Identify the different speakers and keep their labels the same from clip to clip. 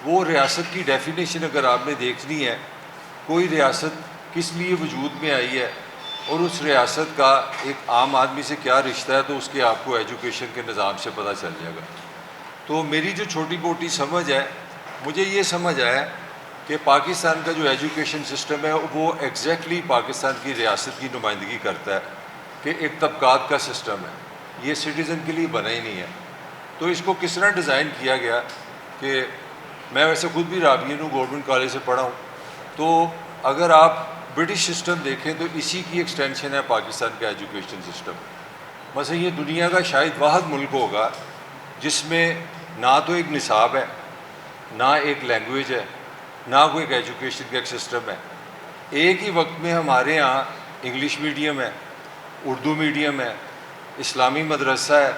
Speaker 1: وہ ریاست کی ڈیفینیشن اگر آپ نے دیکھنی ہے، کوئی ریاست کس لیے وجود میں آئی ہے اور اس ریاست کا ایک عام آدمی سے کیا رشتہ ہے، تو اس کے آپ کو ایجوکیشن کے نظام سے پتہ چل جائے گا۔ تو میری جو چھوٹی موٹی سمجھ ہے، مجھے یہ سمجھ آیا کہ پاکستان کا جو ایجوکیشن سسٹم ہے وہ ایگزیکٹلی پاکستان کی ریاست کی نمائندگی کرتا ہے کہ ایک طبقات کا سسٹم ہے، یہ سٹیزن کے لیے بنا ہی نہیں ہے۔ تو اس کو کس طرح ڈیزائن کیا گیا کہ میں ویسے خود بھی رابعین ہوں، گورنمنٹ کالج سے پڑھا ہوں، تو اگر آپ برٹش سسٹم دیکھیں تو اسی کی ایکسٹینشن ہے پاکستان کا ایجوکیشن سسٹم۔ مثلا یہ دنیا کا شاید واحد ملک ہوگا جس میں نہ تو ایک نصاب ہے، نہ ایک لینگویج ہے، نہ کوئی ایک ایجوکیشن کا ایک سسٹم ہے۔ ایک ہی وقت میں ہمارے ہاں انگلش میڈیم ہے، اردو میڈیم ہے، اسلامی مدرسہ ہے،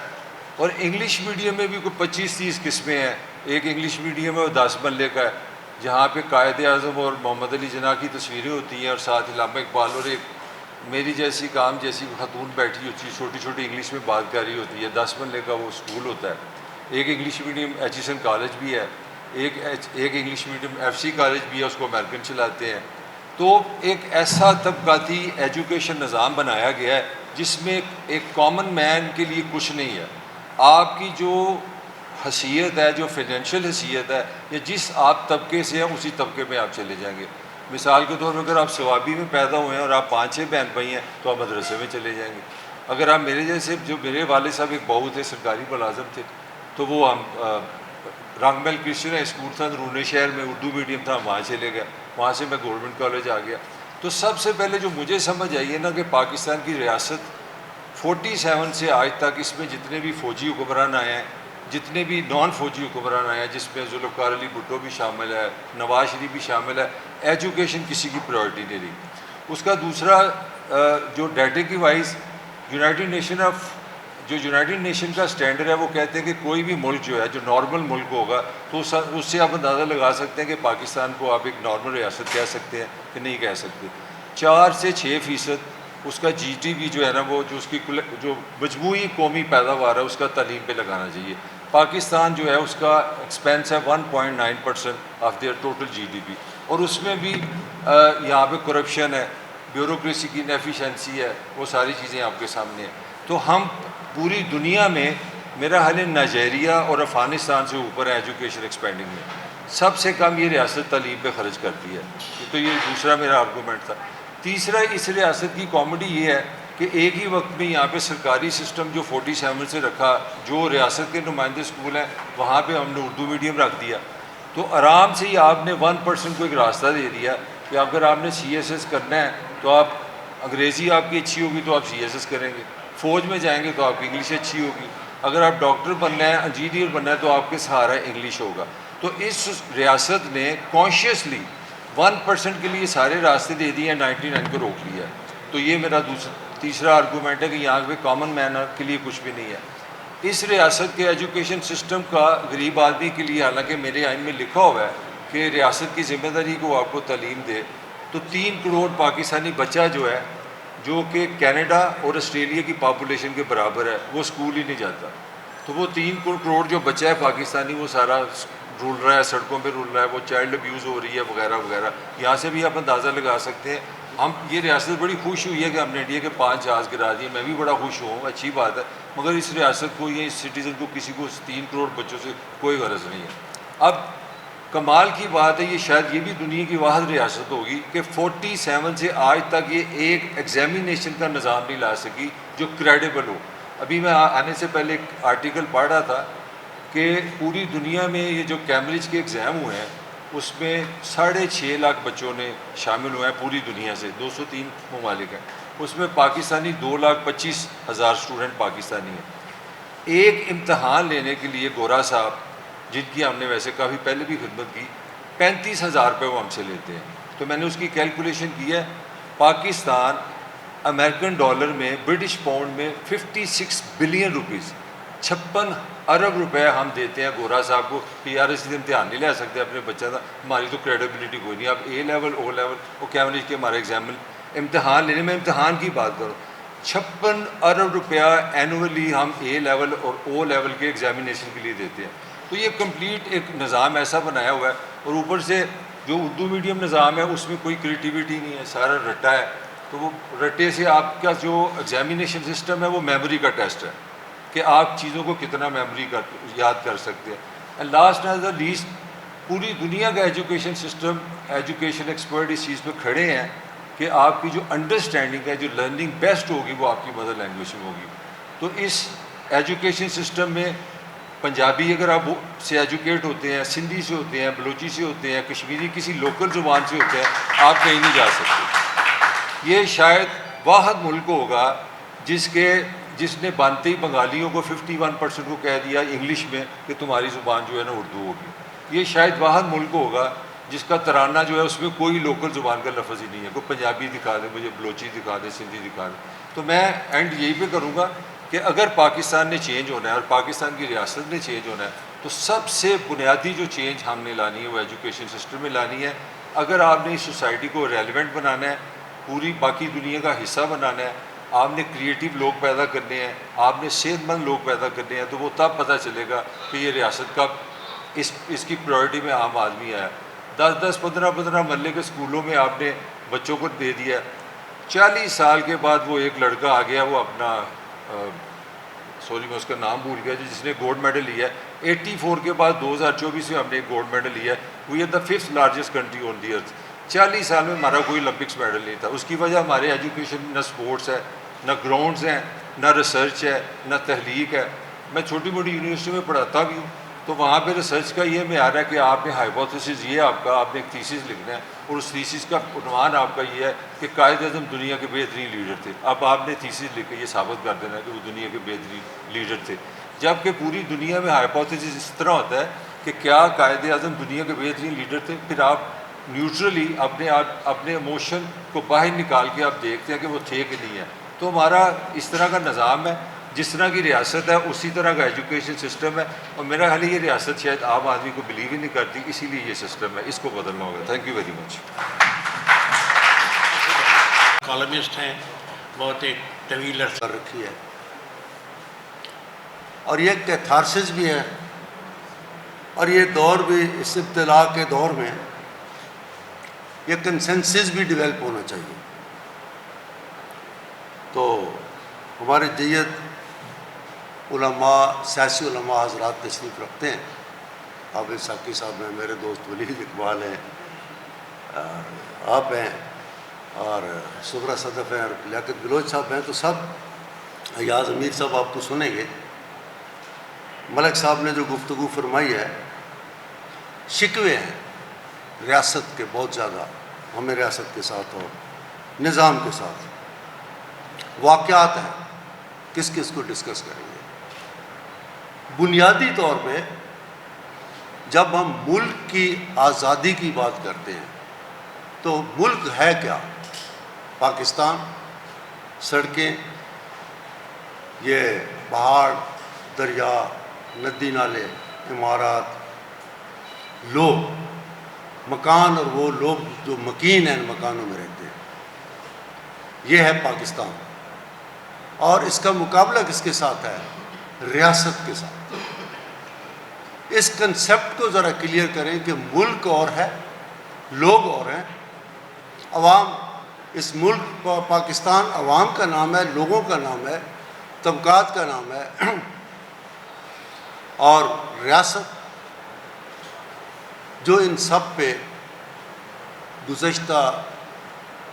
Speaker 1: اور انگلش میڈیم میں بھی کوئی 25-30 قسمیں ہیں۔ ایک انگلش میڈیم ہے وہ 10 مرلے کا ہے، جہاں پہ قائد اعظم اور محمد علی جناح کی تصویریں ہوتی ہیں، اور ساتھ علامہ اقبال اور ایک میری جیسی کام جیسی خاتون بیٹھی ہوتی ہے، چھوٹی چھوٹی انگلش میں بات کر رہی ہوتی ہے۔ 10 مرلے کا وہ اسکول ہوتا ہے۔ ایک انگلش میڈیم ایچیسن کالج بھی ہے، ایک English medium F C college بھی ہے، اس کو امریکن چلاتے ہیں۔ تو ایک ایسا طبقاتی ایجوکیشن نظام بنایا گیا ہے جس میں ایک کامن مین کے لیے کچھ نہیں ہے۔ آپ کی جو حیثیت ہے، جو فائنینشیل حیثیت ہے، یا جس آپ طبقے سے ہیں اسی طبقے میں آپ چلے جائیں گے۔ مثال کے طور پر اگر آپ ثوابی میں پیدا ہوئے ہیں اور آپ 5-6 بہن بھائی ہیں تو آپ مدرسے میں چلے جائیں گے۔ اگر آپ میرے جیسے، جو میرے والد صاحب ایک بہو تھے، سرکاری ملازم تھے، تو وہ ہم رنگ میل کرسچن اسکول تھا رونے شہر میں، اردو میڈیم تھا، وہاں چلے گیا، وہاں سے میں گورنمنٹ کالج آ گیا۔ تو سب سے پہلے جو مجھے سمجھ آئی ہے نا کہ پاکستان کی ریاست 47 سے آج تک اس میں جتنے بھی فوجی حکمران آئے ہیں، جتنے بھی نان فوجی حکمران آئے ہیں، جس میں ذوالفقار علی بھٹو بھی شامل ہے، نواز شریف بھی شامل ہے، ایجوکیشن کسی کی پرائورٹی نہیں رہی۔ اس کا دوسرا جو ڈیٹے کی وائز یونائٹڈ نیشن کا سٹینڈرڈ ہے، وہ کہتے ہیں کہ کوئی بھی ملک جو ہے جو نارمل ملک ہوگا تو اس سے آپ اندازہ لگا سکتے ہیں کہ پاکستان کو آپ ایک نارمل ریاست کہہ سکتے ہیں کہ نہیں کہہ سکتے۔ 4 سے 6% اس کا جی ٹی پی جو ہے نا، وہ جو اس کی جو مجموعی قومی پیداوار ہے اس کا تعلیم پہ لگانا چاہیے۔ پاکستان جو ہے اس کا ایکسپینس ہے 1.9% of their total G D P, اور اس میں بھی یہاں پہ کرپشن ہے، بیوروکریسی کی انیفیشنسی ہے، وہ ساری چیزیں آپ کے سامنے ہیں۔ تو ہم پوری دنیا میں میرا حال نائجیریا اور افغانستان سے اوپر ہے ایجوکیشن ایکسپینڈنگ میں، سب سے کم یہ ریاست تعلیم پہ خرچ کرتی ہے۔ تو یہ دوسرا میرا آرگومنٹ تھا۔ تیسرا، اس ریاست کی کامیڈی یہ ہے کہ ایک ہی وقت میں یہاں پہ سرکاری سسٹم جو 47 سے رکھا، جو ریاست کے نمائندے اسکول ہیں وہاں پہ ہم نے اردو میڈیم رکھ دیا۔ تو آرام سے ہی آپ نے 1% کو ایک راستہ دے دیا کہ اگر آپ نے سی ایس ایس کرنا ہے تو آپ انگریزی آپ کی اچھی ہوگی تو آپ سی ایس ایس کریں گے، فوج میں جائیں گے تو آپ کی انگلش اچھی ہوگی، اگر آپ ڈاکٹر بننا ہے، انجینئر بننا ہے تو آپ کے سہارا انگلش ہوگا۔ تو اس ریاست نے کانشیسلی 1% کے لیے سارے راستے دے دیے ہیں، 99 کو روک لیا ہے۔ تو یہ میرا تیسرا آرگومنٹ ہے کہ یہاں پہ کامن مین کے لیے کچھ بھی نہیں ہے۔ اس ریاست کے ایجوکیشن سسٹم کا غریب آدمی کے لیے، حالانکہ میرے آئین میں لکھا ہوا ہے کہ ریاست کی ذمہ داری کو آپ کو تعلیم دے، تو 3 کروڑ پاکستانی بچہ جو ہے، جو کہ کینیڈا اور آسٹریلیا کی پاپولیشن کے برابر ہے، وہ اسکول ہی نہیں جاتا۔ تو وہ 3 کروڑ جو بچہ ہے پاکستانی، وہ سارا رول رہا ہے، سڑکوں پہ رول رہا ہے، وہ چائلڈ ابیوز ہو رہی ہے وغیرہ وغیرہ۔ یہاں سے بھی آپ اندازہ لگا سکتے ہیں۔ ہم یہ ریاست بڑی خوش ہوئی ہے کہ ہم نے انڈیا کے 5 جہاز گرا دیے، میں بھی بڑا خوش ہوں، اچھی بات ہے، مگر اس ریاست کو، یہ اس سٹیزن کو، کسی کو 3 کروڑ بچوں سے کوئی غرض نہیں ہے۔ اب کمال کی بات ہے، یہ شاید یہ بھی دنیا کی واحد ریاست ہوگی کہ 47 سے آج تک یہ ایک ایگزامینیشن کا نظام نہیں لا سکی جو کریڈیبل ہو۔ ابھی میں آنے سے پہلے ایک آرٹیکل پڑھ رہا تھا کہ پوری دنیا میں یہ جو کیمبرج کے ایگزام ہوئے ہیں اس میں 6.5 لاکھ بچوں نے شامل ہوئے ہیں پوری دنیا سے، 203 ممالک ہیں، اس میں پاکستانی 2,25,000 اسٹوڈنٹ پاکستانی ہیں۔ ایک امتحان لینے کے لیے گورا صاحب، جن کی ہم نے ویسے کافی پہلے بھی خدمت کی، 35,000 روپے وہ ہم سے لیتے ہیں۔ تو میں نے اس کی کیلکولیشن کی ہے، پاکستان امریکن ڈالر میں، برٹش پاؤنڈ میں 56 بلین روپیز، 56 ارب روپے ہم دیتے ہیں گورا صاحب کو کہ یار اس لیے امتحان نہیں لے سکتے اپنے بچہ کا، ہماری تو کریڈیبلٹی کوئی نہیں۔ آپ اے لیول، او لیول، وہ کیمبرج کے ہمارے ایگزام امتحان لینے میں، امتحان کی بات کروں، 56 ارب روپیہ اینولی ہم اے لیول اور او لیول کے ایگزامینیشن کے لیے دیتے ہیں۔ تو یہ کمپلیٹ ایک نظام ایسا بنایا ہوا ہے، اور اوپر سے جو اردو میڈیم نظام ہے اس میں کوئی کریٹیویٹی نہیں ہے، سارا رٹا ہے. تو وہ رٹے سے آپ کا جو ایگزامینیشن سسٹم ہے وہ میموری کا ٹیسٹ ہے کہ آپ چیزوں کو کتنا میموری یاد کر سکتے ہیں. And last as the least, پوری دنیا کا ایجوکیشن سسٹم، ایجوکیشن ایکسپرٹ اس چیز پہ کھڑے ہیں کہ آپ کی جو انڈرسٹینڈنگ ہے، جو لرننگ بیسٹ ہوگی وہ آپ کی مدر لینگویج میں ہوگی. تو اس ایجوکیشن سسٹم میں پنجابی اگر آپ سے ایجوکیٹ ہوتے ہیں، سندھی سے ہوتے ہیں، بلوچی سے ہوتے ہیں، کشمیری کسی لوکل زبان سے ہوتے ہیں، آپ کہیں نہیں جا سکتے. یہ شاید واحد ملک ہوگا جس نے بانتے ہی بنگالیوں کو 51% کو کہہ دیا انگلش میں کہ تمہاری زبان جو ہے نا اردو ہوگی. یہ شاید واحد ملک ہوگا جس کا ترانہ جو ہے اس میں کوئی لوکل زبان کا لفظ ہی نہیں ہے. کوئی پنجابی دکھا دے مجھے، بلوچی دکھا دے، سندھی دکھا دے. تو میں اینڈ یہی پہ کروں گا کہ اگر پاکستان نے چینج ہونا ہے اور پاکستان کی ریاست نے چینج ہونا ہے تو سب سے بنیادی جو چینج ہم نے لانی ہے وہ ایجوکیشن سسٹم میں لانی ہے. اگر آپ نے اس سوسائٹی کو ریلیونٹ بنانا ہے، پوری باقی دنیا کا حصہ بنانا ہے، آپ نے کریٹیو لوگ پیدا کرنے ہیں، آپ نے صحت مند لوگ پیدا کرنے ہیں، تو وہ تب پتہ چلے گا کہ یہ ریاست کا اس کی پرائرٹی میں عام آدمی آیا. 10 15 محلے کے اسکولوں میں آپ نے بچوں کو دے دیا. 40 سال کے بعد وہ ایک لڑکا آ گیا، وہ اپنا میں اس کا نام بھول گیا جس نے گولڈ میڈل لیا ہے. 84 کے بعد 2024 میں ہم نے ایک گولڈ میڈل لیا ہے. We are the 5th largest country on the earth. 40 سال میں ہمارا کوئی اولمپکس میڈل نہیں تھا. اس کی وجہ ہمارے ایجوکیشن، نہ سپورٹس ہے، نہ گراؤنڈز ہیں، نہ ریسرچ ہے، نہ تحلیق ہے. میں چھوٹی موٹی یونیورسٹی میں پڑھاتا بھی ہوں، تو وہاں پہ ریسرچ کا یہ معیار ہے کہ آپ نے ہائپوتھیسس، یہ آپ نے ایک تھیسس لکھنا ہے، اور اس تھیسس کا عنوان آپ کا یہ ہے کہ قائد اعظم دنیا کے بہترین لیڈر تھے. اب آپ نے تھیسس لکھ کے یہ ثابت کر دینا ہے کہ وہ دنیا کے بہترین لیڈر تھے. جبکہ پوری دنیا میں ہائپوتھیسس اس طرح ہوتا ہے کہ کیا قائد اعظم دنیا کے بہترین لیڈر تھے، پھر آپ نیوٹرلی اپنے ایموشن کو باہر نکال کے آپ دیکھتے ہیں کہ وہ تھے کہ نہیں ہے. تو ہمارا اس طرح کا نظام ہے، جس طرح کی ریاست ہے اسی طرح کا ایجوکیشن سسٹم ہے. اور میرا خیال ہے یہ ریاست شاید عام آدمی کو بلیو ہی نہیں کرتی، اسی لیے یہ سسٹم ہے، اس کو بدلنا ہوگا. Thank you very much.
Speaker 2: Columnist ہیں، بہت ایک طویل عرصہ رکھی ہے، اور یہ کیتھارسس بھی ہے، اور یہ دور بھی، اس ابتلا کے دور میں یہ کنسنسس بھی ڈیولپ ہونا چاہیے. تو ہمارے جیت علماء، سیاسی علماء حضرات تشریف رکھتے ہیں. حافظ ساقی صاحب ہیں، میرے دوست ولید اقبال ہیں، آپ ہیں، اور سغرا صدف ہیں، اور لیاقت بلوچ صاحب ہیں. تو سب، ایاز امیر صاحب آپ کو سنیں گے. ملک صاحب نے جو گفتگو فرمائی ہے، شکوے ہیں ریاست کے بہت زیادہ، ہمیں ریاست کے ساتھ اور نظام کے ساتھ. واقعات ہیں، کس کس کو ڈسکس کریں گے. بنیادی طور پہ جب ہم ملک کی آزادی کی بات کرتے ہیں تو ملک ہے کیا؟ پاکستان. سڑکیں، یہ پہاڑ، دریا، ندی نالے، عمارات، لوگ، مکان، اور وہ لوگ جو مکین ہیں ان مکانوں میں رہتے ہیں. یہ ہے پاکستان. اور اس کا مقابلہ کس کے ساتھ ہے؟ ریاست کے ساتھ. اس کنسیپٹ کو ذرا کلیئر کریں کہ ملک اور ہے، لوگ اور ہیں. عوام، اس ملک پاکستان عوام کا نام ہے، لوگوں کا نام ہے، طبقات کا نام ہے. اور ریاست جو ان سب پہ گزشتہ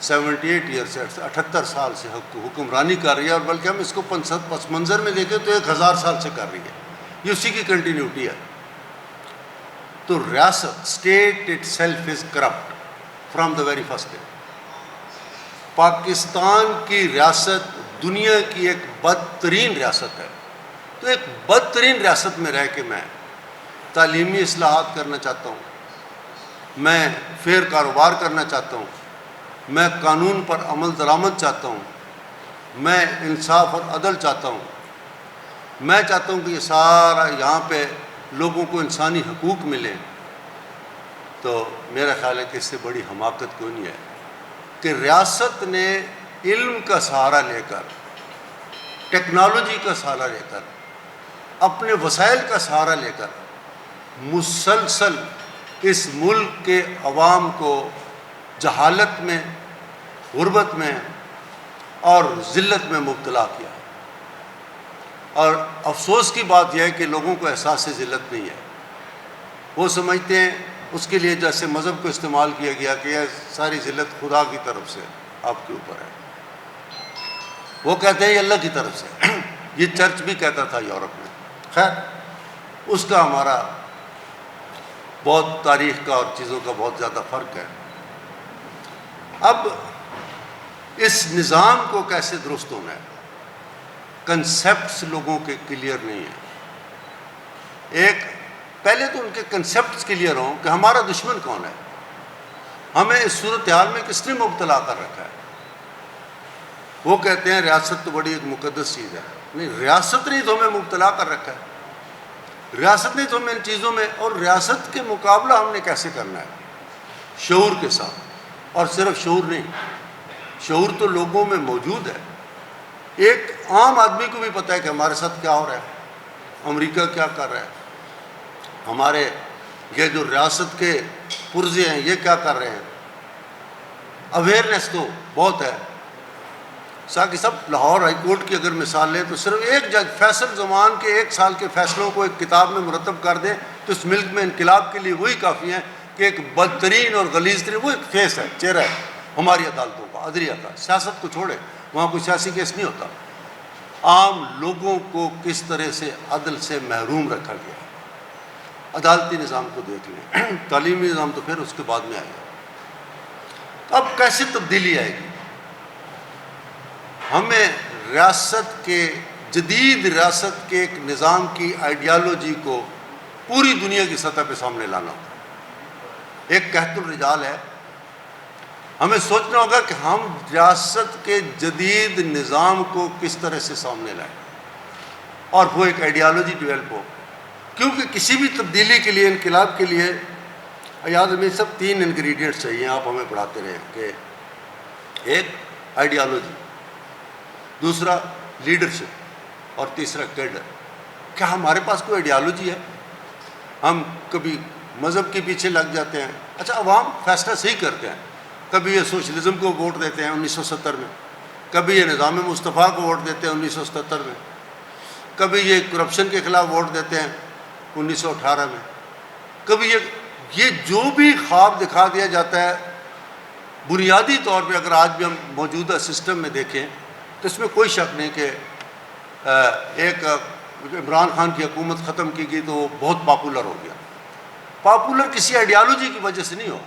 Speaker 2: 78 ایئر سے 78 سال سے حکمرانی کر رہی ہے، اور بلکہ ہم اس کو پس منظر میں دیکھیں تو 1000 سال سے کر رہی ہے. یہ اسی کی کنٹینیوٹی ہے. تو ریاست، state it self is corrupt from the very first day. Pakistan کی ریاست دنیا کی ایک بدترین ریاست ہے. تو ایک بدترین ریاست میں رہ کے میں تعلیمی اصلاحات کرنا چاہتا ہوں، میں فیئر کاروبار کرنا چاہتا ہوں، میں قانون پر عمل درآمد چاہتا ہوں، میں انصاف اور عدل چاہتا ہوں، میں چاہتا ہوں کہ یہ سارا یہاں پہ لوگوں کو انسانی حقوق ملیں. تو میرا خیال ہے کہ اس سے بڑی حماقت کوئی نہیں ہے کہ ریاست نے علم کا سہارا لے کر، ٹیکنالوجی کا سہارا لے کر، اپنے وسائل کا سہارا لے کر مسلسل اس ملک کے عوام کو جہالت میں، غربت میں اور ذلت میں مبتلا کیا. اور افسوس کی بات یہ ہے کہ لوگوں کو احساس ذلت نہیں ہے. وہ سمجھتے ہیں اس کے لیے جیسے مذہب کو استعمال کیا گیا کہ یہ ساری ذلت خدا کی طرف سے آپ کے اوپر ہے. وہ کہتے ہیں یہ اللہ کی طرف سے. یہ چرچ بھی کہتا تھا یورپ میں. خیر اس کا ہمارا بہت تاریخ کا اور چیزوں کا بہت زیادہ فرق ہے. اب اس نظام کو کیسے درست ہونا ہے؟ کنسیپٹس لوگوں کے کلیئر نہیں ہیں. پہلے تو ان کے کنسیپٹس کلیئر ہوں کہ ہمارا دشمن کون ہے، ہمیں اس صورتحال میں کس نے مبتلا کر رکھا ہے. وہ کہتے ہیں ریاست تو بڑی ایک مقدس چیز ہے. نہیں، ریاست نے تو ہمیں مبتلا کر رکھا ہے. ریاست نے تو ہمیں ان چیزوں میں، اور ریاست کے مقابلہ ہم نے کیسے کرنا ہے؟ شعور کے ساتھ. اور صرف شعور نہیں، شعور تو لوگوں میں موجود ہے. ایک عام آدمی کو بھی پتہ ہے کہ ہمارے ساتھ کیا ہو رہا ہے، امریکہ کیا کر رہا ہے، ہمارے یہ جو ریاست کے پرزے ہیں یہ کیا کر رہے ہیں. اویئرنیس تو بہت ہے. ساقی صاحب لاہور ہائی کورٹ کی اگر مثال لیں تو صرف ایک جج فیصل زمان کے 1 سال کے فیصلوں کو ایک کتاب میں مرتب کر دیں تو اس ملک میں انقلاب کے لیے وہی کافی ہیں کہ ایک بدترین اور غلیظ ترین وہ ایک فیس ہے، چہرہ ہے ہماری عدالتوں کا، عدلیہ کا. سیاست کو چھوڑے، وہاں کوئی سیاسی کیس نہیں ہوتا. عام لوگوں کو کس طرح سے عدل سے محروم رکھا گیا. عدالتی نظام کو دیکھ لیں. تعلیمی نظام تو پھر اس کے بعد میں آئے گا. اب کیسے تبدیلی آئے گی؟ ہمیں ریاست کے، جدید ریاست کے ایک نظام کی آئیڈیالوجی کو پوری دنیا کی سطح پہ سامنے لانا ہوگا. ایک قحط الرجال ہے. ہمیں سوچنا ہوگا کہ ہم ریاست کے جدید نظام کو کس طرح سے سامنے لائیں اور وہ ایک آئیڈیالوجی ڈیولپ ہو. کیونکہ کسی بھی تبدیلی کے لیے، انقلاب کے لیے، یاد میں سب 3 انگریڈینٹس چاہیے. آپ ہمیں پڑھاتے رہے کہ ایک آئیڈیالوجی، دوسرا لیڈرشپ، اور تیسرا کیڈر. کیا ہمارے پاس کوئی آئیڈیالوجی ہے؟ ہم کبھی مذہب کے پیچھے لگ جاتے ہیں. اچھا، عوام فیصلہ صحیح کرتے ہیں. کبھی یہ سوشلزم کو ووٹ دیتے ہیں 1970 میں، کبھی یہ نظام مصطفیٰ کو ووٹ دیتے ہیں 1977 میں، کبھی یہ کرپشن کے خلاف ووٹ دیتے ہیں 1918 میں، کبھی یہ جو بھی خواب دکھا دیا جاتا ہے. بنیادی طور پہ اگر آج بھی ہم موجودہ سسٹم میں دیکھیں تو اس میں کوئی شک نہیں کہ ایک عمران خان کی حکومت ختم کی گئی تو وہ بہت پاپولر ہو گیا. پاپولر کسی آئیڈیالوجی کی وجہ سے نہیں ہو،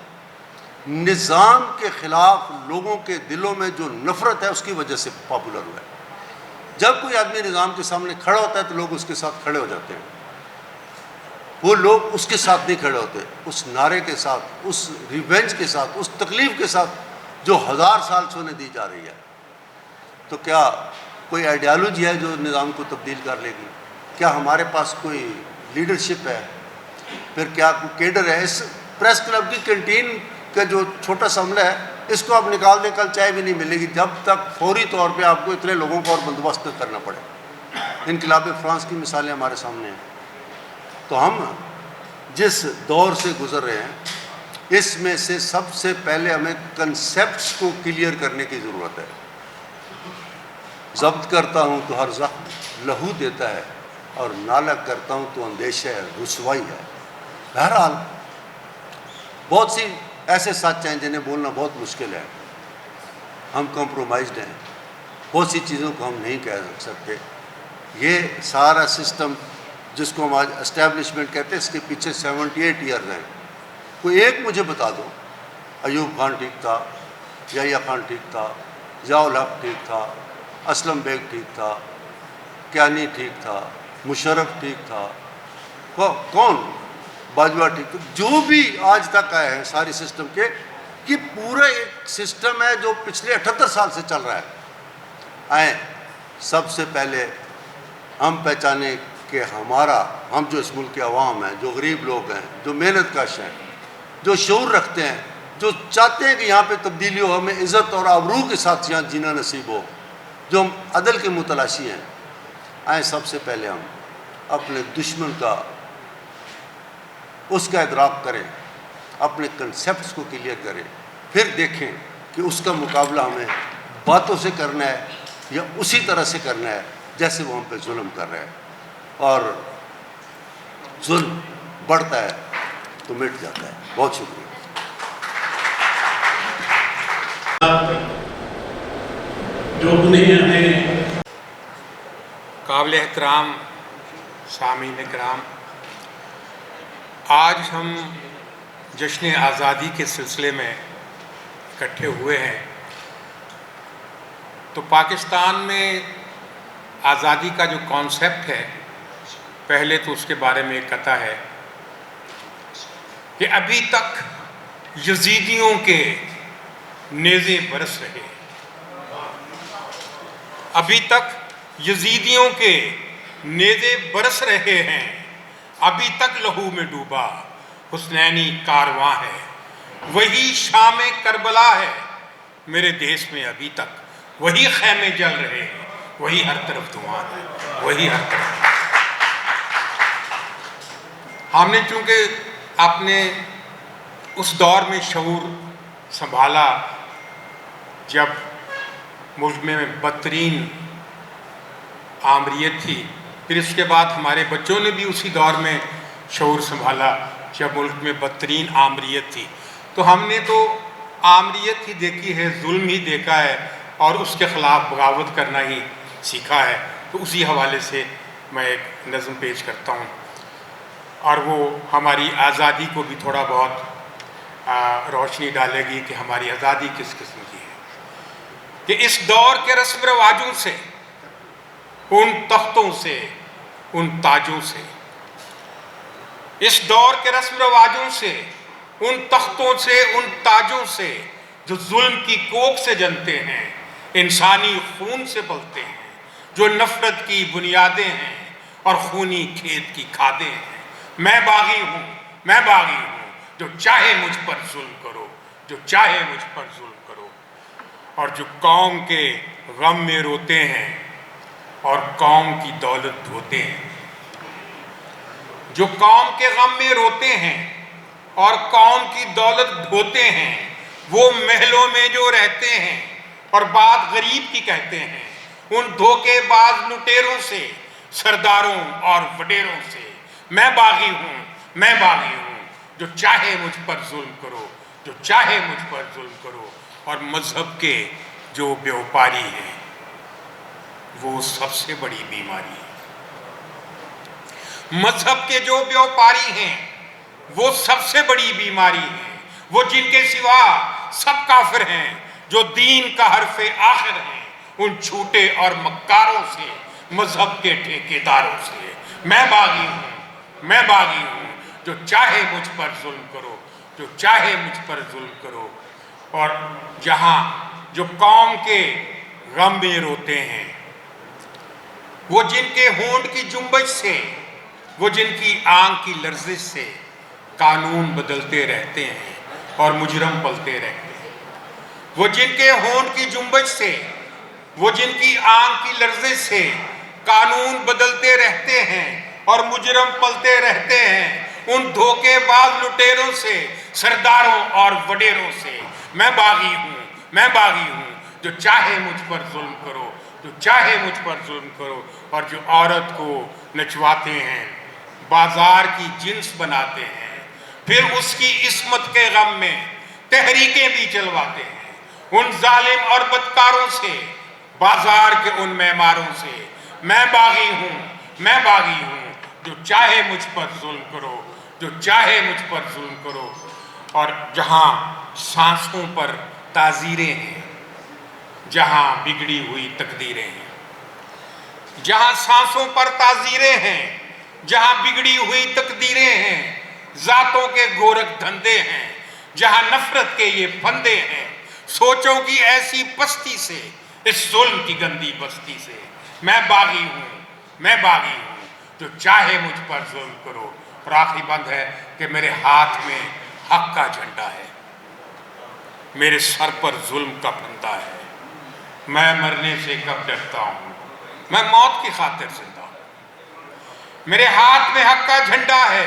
Speaker 2: نظام کے خلاف لوگوں کے دلوں میں جو نفرت ہے اس کی وجہ سے پاپولر ہوا ہے. جب کوئی آدمی نظام کے سامنے کھڑا ہوتا ہے تو لوگ اس کے ساتھ کھڑے ہو جاتے ہیں. وہ لوگ اس کے ساتھ نہیں کھڑے ہوتے، اس نعرے کے ساتھ، اس ریونج کے ساتھ، اس تکلیف کے ساتھ جو 1000 سال سے انہیں دی جا رہی ہے. تو کیا کوئی آئیڈیالوجی ہے جو نظام کو تبدیل کر لے گی؟ کیا ہمارے پاس کوئی لیڈرشپ ہے؟ پھر کیا کوئی کیڈر ہے؟ اس پریس کلب کی کینٹین کا جو چھوٹا سا عملہ ہے اس کو آپ نکال دیں، کل چائے بھی نہیں ملے گی جب تک فوری طور پہ آپ کو اتنے لوگوں کو اور بندوبست کرنا پڑے. انقلاب فرانس کی مثالیں ہمارے سامنے ہیں. تو ہم جس دور سے گزر رہے ہیں اس میں سے سب سے پہلے ہمیں کنسیپٹس کو کلیئر کرنے کی ضرورت ہے. ضبط کرتا ہوں تو ہر زخم لہو دیتا ہے، اور نالہ کرتا ہوں تو اندیشہ ہے، رسوائی ہے. بہرحال بہت سی ایسے سچ ہیں جنہیں بولنا بہت مشکل ہے. ہم کمپرومائزڈ ہیں، بہت سی چیزوں کو ہم نہیں کہہ سکتے. یہ سارا سسٹم جس کو ہم آج اسٹیبلشمنٹ کہتے ہیں اس کے پیچھے 78 ایئرز ہیں. کوئی ایک مجھے بتا دو، ایوب خان ٹھیک تھا، یحییٰ خان ٹھیک تھا، ضیاء الحق ٹھیک تھا، اسلم بیگ ٹھیک تھا، کیانی ٹھیک تھا، مشرف ٹھیک تھا، کون باجوہ ٹھیک تھا، جو بھی آج تک آئے ہیں ساری سسٹم کے. یہ پورا ایک سسٹم ہے جو پچھلے 78 سال سے چل رہا ہے. آئیں سب سے پہلے ہم پہچانیں کہ ہم جو اس ملک کے عوام ہیں، جو غریب لوگ ہیں، جو محنت کش ہیں، جو شعور رکھتے ہیں، جو چاہتے ہیں کہ یہاں پہ تبدیلی ہو، ہمیں عزت اور آبرو کے ساتھ یہاں جینا نصیب ہو، جو ہم عدل کے متلاشی ہیں. آئیں سب سے پہلے ہم اپنے دشمن کا اس کا ادراک کریں، اپنے کنسیپٹس کو کلیئر کریں، پھر دیکھیں کہ اس کا مقابلہ ہمیں باتوں سے کرنا ہے یا اسی طرح سے کرنا ہے جیسے وہ ہم پہ ظلم کر رہے ہیں۔ اور ظلم بڑھتا ہے تو مٹ جاتا ہے۔ بہت شکریہ۔
Speaker 3: جو انہیں ہمیں
Speaker 4: قابل احترام سامعین کرام، آج ہم جشن آزادی کے سلسلے میں اکٹھے ہوئے ہیں، تو پاکستان میں آزادی کا جو کانسیپٹ ہے، پہلے تو اس کے بارے میں ایک کتھا ہے کہ ابھی تک یزیدیوں کے نیزے برس رہے ہیں، ابھی تک یزیدیوں کے نیزے برس رہے ہیں، ابھی تک لہو میں ڈوبا حسنینی کارواں ہے، وہی شام کربلا ہے میرے دیس میں ابھی تک، وہی خیمے جل رہے ہیں، وہی ہر طرف دھواں ہے، وہی ہر طرف۔ ہم نے چونکہ اپنے اس دور میں شعور سنبھالا جب ملک میں بدترین آمریت تھی، پھر اس کے بعد ہمارے بچوں نے بھی اسی دور میں شعور سنبھالا جب ملک میں بدترین آمریت تھی، تو ہم نے تو آمریت ہی دیکھی ہے، ظلم ہی دیکھا ہے، اور اس کے خلاف بغاوت کرنا ہی سیکھا ہے۔ تو اسی حوالے سے میں ایک نظم پیش کرتا ہوں، اور وہ ہماری آزادی کو بھی تھوڑا بہت روشنی ڈالے گی کہ ہماری آزادی کس قسم کی ہے۔ کہ اس دور کے رسم رواجوں سے، ان تختوں سے، ان تاجوں سے، اس دور کے رسم رواجوں سے، ان تختوں سے، ان تاجوں سے جو ظلم کی کوکھ سے جنتے ہیں، انسانی خون سے پلتے ہیں، جو نفرت کی بنیادیں ہیں اور خونی کھیت کی کھادیں ہیں۔ میں باغی ہوں، میں باغی ہوں، جو چاہے مجھ پر ظلم کرو، جو چاہے مجھ پر ظلم کرو، اور جو قوم کے غم میں روتے ہیں اور قوم کی دولت دھوتے ہیں، جو قوم کے غم میں روتے ہیں اور قوم کی دولت دھوتے ہیں، وہ محلوں میں جو رہتے ہیں اور بات غریب کی کہتے ہیں، ان دھوکے باز لٹیروں سے، سرداروں اور وڈیروں سے۔ میں باغی ہوں، میں باغی ہوں، جو چاہے مجھ پر ظلم کرو، جو چاہے مجھ پر ظلم کرو۔ اور مذہب کے جو بیوپاری ہیں وہ سب سے بڑی بیماری ہے۔ مذہب کے جو بیوپاری ہیں وہ سب سے بڑی بیماری ہے، وہ جن کے سوا سب کافر ہیں، جو دین کا حرف آخر ہیں، ان جھوٹے اور مکاروں سے، مذہب کے ٹھیکیداروں سے۔ میں باغی ہوں، میں باغی ہوں، جو چاہے مجھ پر ظلم کرو، جو چاہے مجھ پر ظلم کرو۔ اور جہاں جو قوم کے غم میں روتے ہیں، وہ جن کے ہونٹ کی جنبش سے، وہ جن کی آنکھ کی لرزش سے قانون بدلتے رہتے ہیں اور مجرم پلتے رہتے ہیں، وہ جن کے ہونٹ کی جنبش سے، وہ جن کی آنکھ کی لرزش سے قانون بدلتے رہتے ہیں اور مجرم پلتے رہتے ہیں، ان دھوکے باز لٹیروں سے، سرداروں اور وڈیروں سے۔ میں باغی ہوں، میں باغی ہوں، جو چاہے مجھ پر ظلم کرو، جو چاہے مجھ پر ظلم کرو۔ اور جو عورت کو نچواتے ہیں، بازار کی جنس بناتے ہیں، پھر اس کی عصمت کے غم میں تحریکیں بھی چلواتے ہیں، ان ظالم اور بدکاروں سے، بازار کے ان معماروں سے۔ میں باغی ہوں، میں باغی ہوں، جو چاہے مجھ پر ظلم کرو، جو چاہے مجھ پر ظلم کرو۔ اور جہاں سانسوں پر تعزیریں ہیں، جہاں بگڑی ہوئی تقدیریں ہیں، جہاں سانسوں پر تعزیریں ہیں، جہاں بگڑی ہوئی تقدیریں ہیں، ذاتوں کے گورکھ دھندے ہیں، جہاں نفرت کے یہ پھندے ہیں، سوچوں کی ایسی پستی سے، اس ظلم کی گندی بستی سے۔ میں باغی ہوں، میں باغی ہوں، جو چاہے مجھ پر ظلم کرو۔ اور آخری بند ہے کہ میرے ہاتھ میں حق کا جھنڈا ہے، میرے سر پر ظلم کا پھندا ہے۔ میں مرنے سے کب ڈرتا ہوں، میں موت کی خاطر زندہ ہوں۔ میرے ہاتھ میں حق کا جھنڈا ہے،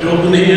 Speaker 3: ਜੋ ਦੁਨੀਆ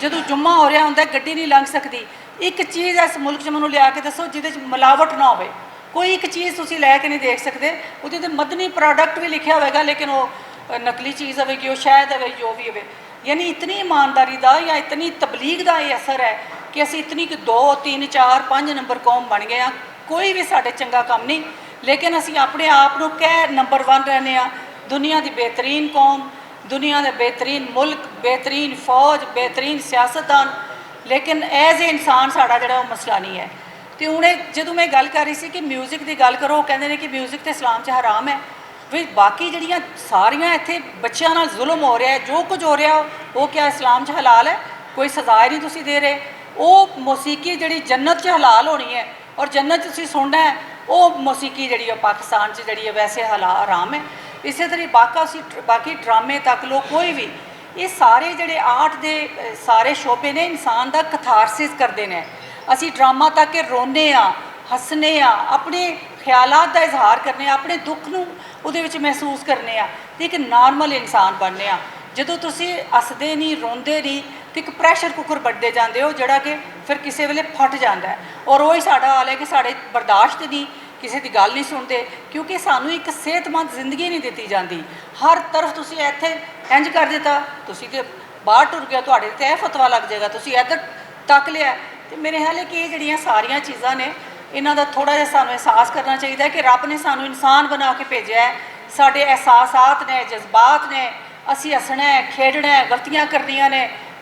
Speaker 5: ਜਦੋਂ ਜੁਮਾ ਹੋ ਰਿਹਾ ਹੁੰਦਾ ਗੱਡੀ ਨਹੀਂ ਲੰਘ ਸਕਦੀ। ਇੱਕ ਚੀਜ਼ ਇਸ ਮੁਲਕ 'ਚ ਮੈਨੂੰ ਲਿਆ ਕੇ ਦੱਸੋ ਜਿਹਦੇ 'ਚ ਮਿਲਾਵਟ ਨਾ ਹੋਵੇ। ਕੋਈ ਇੱਕ ਚੀਜ਼ ਤੁਸੀਂ ਲੈ ਕੇ ਨਹੀਂ ਦੇਖ ਸਕਦੇ, ਉਹਦੇ 'ਤੇ ਮਦਨੀ ਪ੍ਰੋਡਕਟ ਵੀ ਲਿਖਿਆ ਹੋਵੇਗਾ ਲੇਕਿਨ ਉਹ ਨਕਲੀ ਚੀਜ਼ ਹੋਵੇਗੀ, ਉਹ ਸ਼ਾਇਦ ਹੋਵੇ ਜੋ ਵੀ ਹੋਵੇ। ਯਾਨੀ ਇਤਨੀ ਇਮਾਨਦਾਰੀ ਦਾ ਜਾਂ ਇਤਨੀ ਤਬਲੀਗ ਦਾ ਇਹ ਅਸਰ ਹੈ ਕਿ ਅਸੀਂ ਇਤਨੀ ਕਿ 2 3 4 5 ਨੰਬਰ ਕੌਮ ਬਣ ਗਏ ਹਾਂ। ਕੋਈ ਵੀ ਸਾਡੇ ਚੰਗਾ ਕੰਮ ਨਹੀਂ, ਲੇਕਿਨ ਅਸੀਂ ਆਪਣੇ ਆਪ ਨੂੰ ਕਹਿ ਨੰਬਰ 1 ਰਹਿੰਦੇ ਹਾਂ, ਦੁਨੀਆ ਦੀ ਬਿਹਤਰੀਨ ਕੌਮ, ਦੁਨੀਆ ਦਾ ਬਿਹਤਰੀਨ ਮੁਲਕ, ਬਿਹਤਰੀਨ ਫੌਜ, ਬਿਹਤਰੀਨ ਸਿਆਸਤਦਾਨ, ਲੇਕਿਨ ਐਜ਼ ਏ ਇਨਸਾਨ ਸਾਡਾ ਜਿਹੜਾ ਉਹ ਮਸਲਾ ਨਹੀਂ ਹੈ। ਤੇ ਹੁਣ ਜਦੋਂ ਮੈਂ ਗੱਲ ਕਰ ਰਹੀ ਸੀ ਕਿ ਮਿਊਜ਼ਿਕ ਦੀ ਗੱਲ ਕਰੋ, ਉਹ ਕਹਿੰਦੇ ਨੇ ਕਿ ਮਿਊਜ਼ਿਕ ਤੇ ਇਸਲਾਮ 'ਚ ਹਰਾਮ ਹੈ। ਵੀ ਬਾਕੀ ਜਿਹੜੀਆਂ ਸਾਰੀਆਂ ਇੱਥੇ ਬੱਚਿਆਂ ਨਾਲ ਜ਼ੁਲਮ ਹੋ ਰਿਹਾ, ਜੋ ਕੁਝ ਹੋ ਰਿਹਾ ਉਹ ਕਿਆ ਇਸਲਾਮ 'ਚ ਹਲਾਲ ਹੈ? ਕੋਈ ਸਜ਼ਾ ਹੀ ਨਹੀਂ ਤੁਸੀਂ ਦੇ ਰਹੇ। ਉਹ ਮੌਸੀਕੀ ਜਿਹੜੀ ਜੰਨਤ 'ਚ ਹਲਾਲ ਹੋਣੀ ਹੈ ਔਰ ਜੰਨਤ 'ਚ ਤੁਸੀਂ ਸੁਣਨਾ ਹੈ, ਉਹ ਮੌਸੀਕੀ ਜਿਹੜੀ ਹੈ ਪਾਕਿਸਤਾਨ 'ਚ ਜਿਹੜੀ ਹੈ ਵੈਸੇ ਹਰਾਮ ਹੈ। ਇਸੇ ਤਰ੍ਹਾਂ ਬਾਕੀ ਡਰਾਮੇ ਤੱਕ ਲੋ, ਕੋਈ ਵੀ ਇਹ ਸਾਰੇ ਜਿਹੜੇ ਆਰਟ ਦੇ ਸਾਰੇ ਸ਼ੋਬੇ ਨੇ ਇਨਸਾਨ ਦਾ ਕਥਾਰਸਿਸ ਕਰਦੇ ਨੇ। ਅਸੀਂ ਡਰਾਮਾ ਤੱਕ ਕਿ ਰੋਂਦੇ ਹਾਂ, ਹੱਸਨੇ ਹਾਂ, ਆਪਣੇ ਖਿਆਲਾਤ ਦਾ ਇਜ਼ਹਾਰ ਕਰਨੇ ਆ, ਆਪਣੇ ਦੁੱਖ ਨੂੰ ਉਹਦੇ ਵਿੱਚ ਮਹਿਸੂਸ ਕਰਨੇ ਆ ਤੇ ਇੱਕ ਨਾਰਮਲ ਇਨਸਾਨ ਬਣਨੇ ਆ। ਜਦੋਂ ਤੁਸੀਂ ਹੱਸਦੇ ਨਹੀਂ, ਰੋਂਦੇ ਨਹੀਂ ਤੇ ਇੱਕ ਪ੍ਰੈਸ਼ਰ ਕੁੱਕਰ ਵੱਢਦੇ ਜਾਂਦੇ ਹੋ ਜਿਹੜਾ ਕਿ ਫਿਰ ਕਿਸੇ ਵੇਲੇ ਫਟ ਜਾਂਦਾ ਹੈ। ਔਰ ਉਹੀ ਸਾਡਾ ਹਾਲ ਹੈ ਕਿ ਸਾਡੇ ਬਰਦਾਸ਼ਤ ਨਹੀਂ, ਕਿਸੇ ਦੀ ਗੱਲ ਨਹੀਂ ਸੁਣਦੇ, ਕਿਉਂਕਿ ਸਾਨੂੰ ਇੱਕ ਸਿਹਤਮੰਦ ਜ਼ਿੰਦਗੀ ਨਹੀਂ ਦਿੱਤੀ ਜਾਂਦੀ। ਹਰ ਤਰਫ ਤੁਸੀਂ ਇੱਥੇ ਇੰਜ ਕਰ ਦਿੱਤਾ, ਤੁਸੀਂ ਤੇ ਬਾਹਰ ਟੁਰ ਗਿਆ, ਤੁਹਾਡੇ ਤੇ ਇਹ ਫਤਵਾ ਲੱਗ ਜਾਏਗਾ, ਤੁਸੀਂ ਇੱਧਰ ਤੱਕ ਲਿਆ। ਤੇ ਮੇਰੇ ਖਿਆਲ ਹੈ ਕਿ ਇਹ ਜਿਹੜੀਆਂ ਸਾਰੀਆਂ ਚੀਜ਼ਾਂ ਨੇ, ਇਹਨਾਂ ਦਾ ਥੋੜ੍ਹਾ ਜਿਹਾ ਸਾਨੂੰ ਅਹਿਸਾਸ ਕਰਨਾ ਚਾਹੀਦਾ ਕਿ ਰੱਬ ਨੇ ਸਾਨੂੰ ਇਨਸਾਨ ਬਣਾ ਕੇ ਭੇਜਿਆ ਹੈ। ਸਾਡੇ ਅਹਿਸਾਸਾਤ ਨੇ, ਜਜ਼ਬਾਤ ਨੇ, ਅਸੀਂ ਹੱਸਣਾ ਹੈ, ਖੇਡਣਾ ਹੈ, ਗਲਤੀਆਂ ਕਰਨੀਆਂ ਨੇ,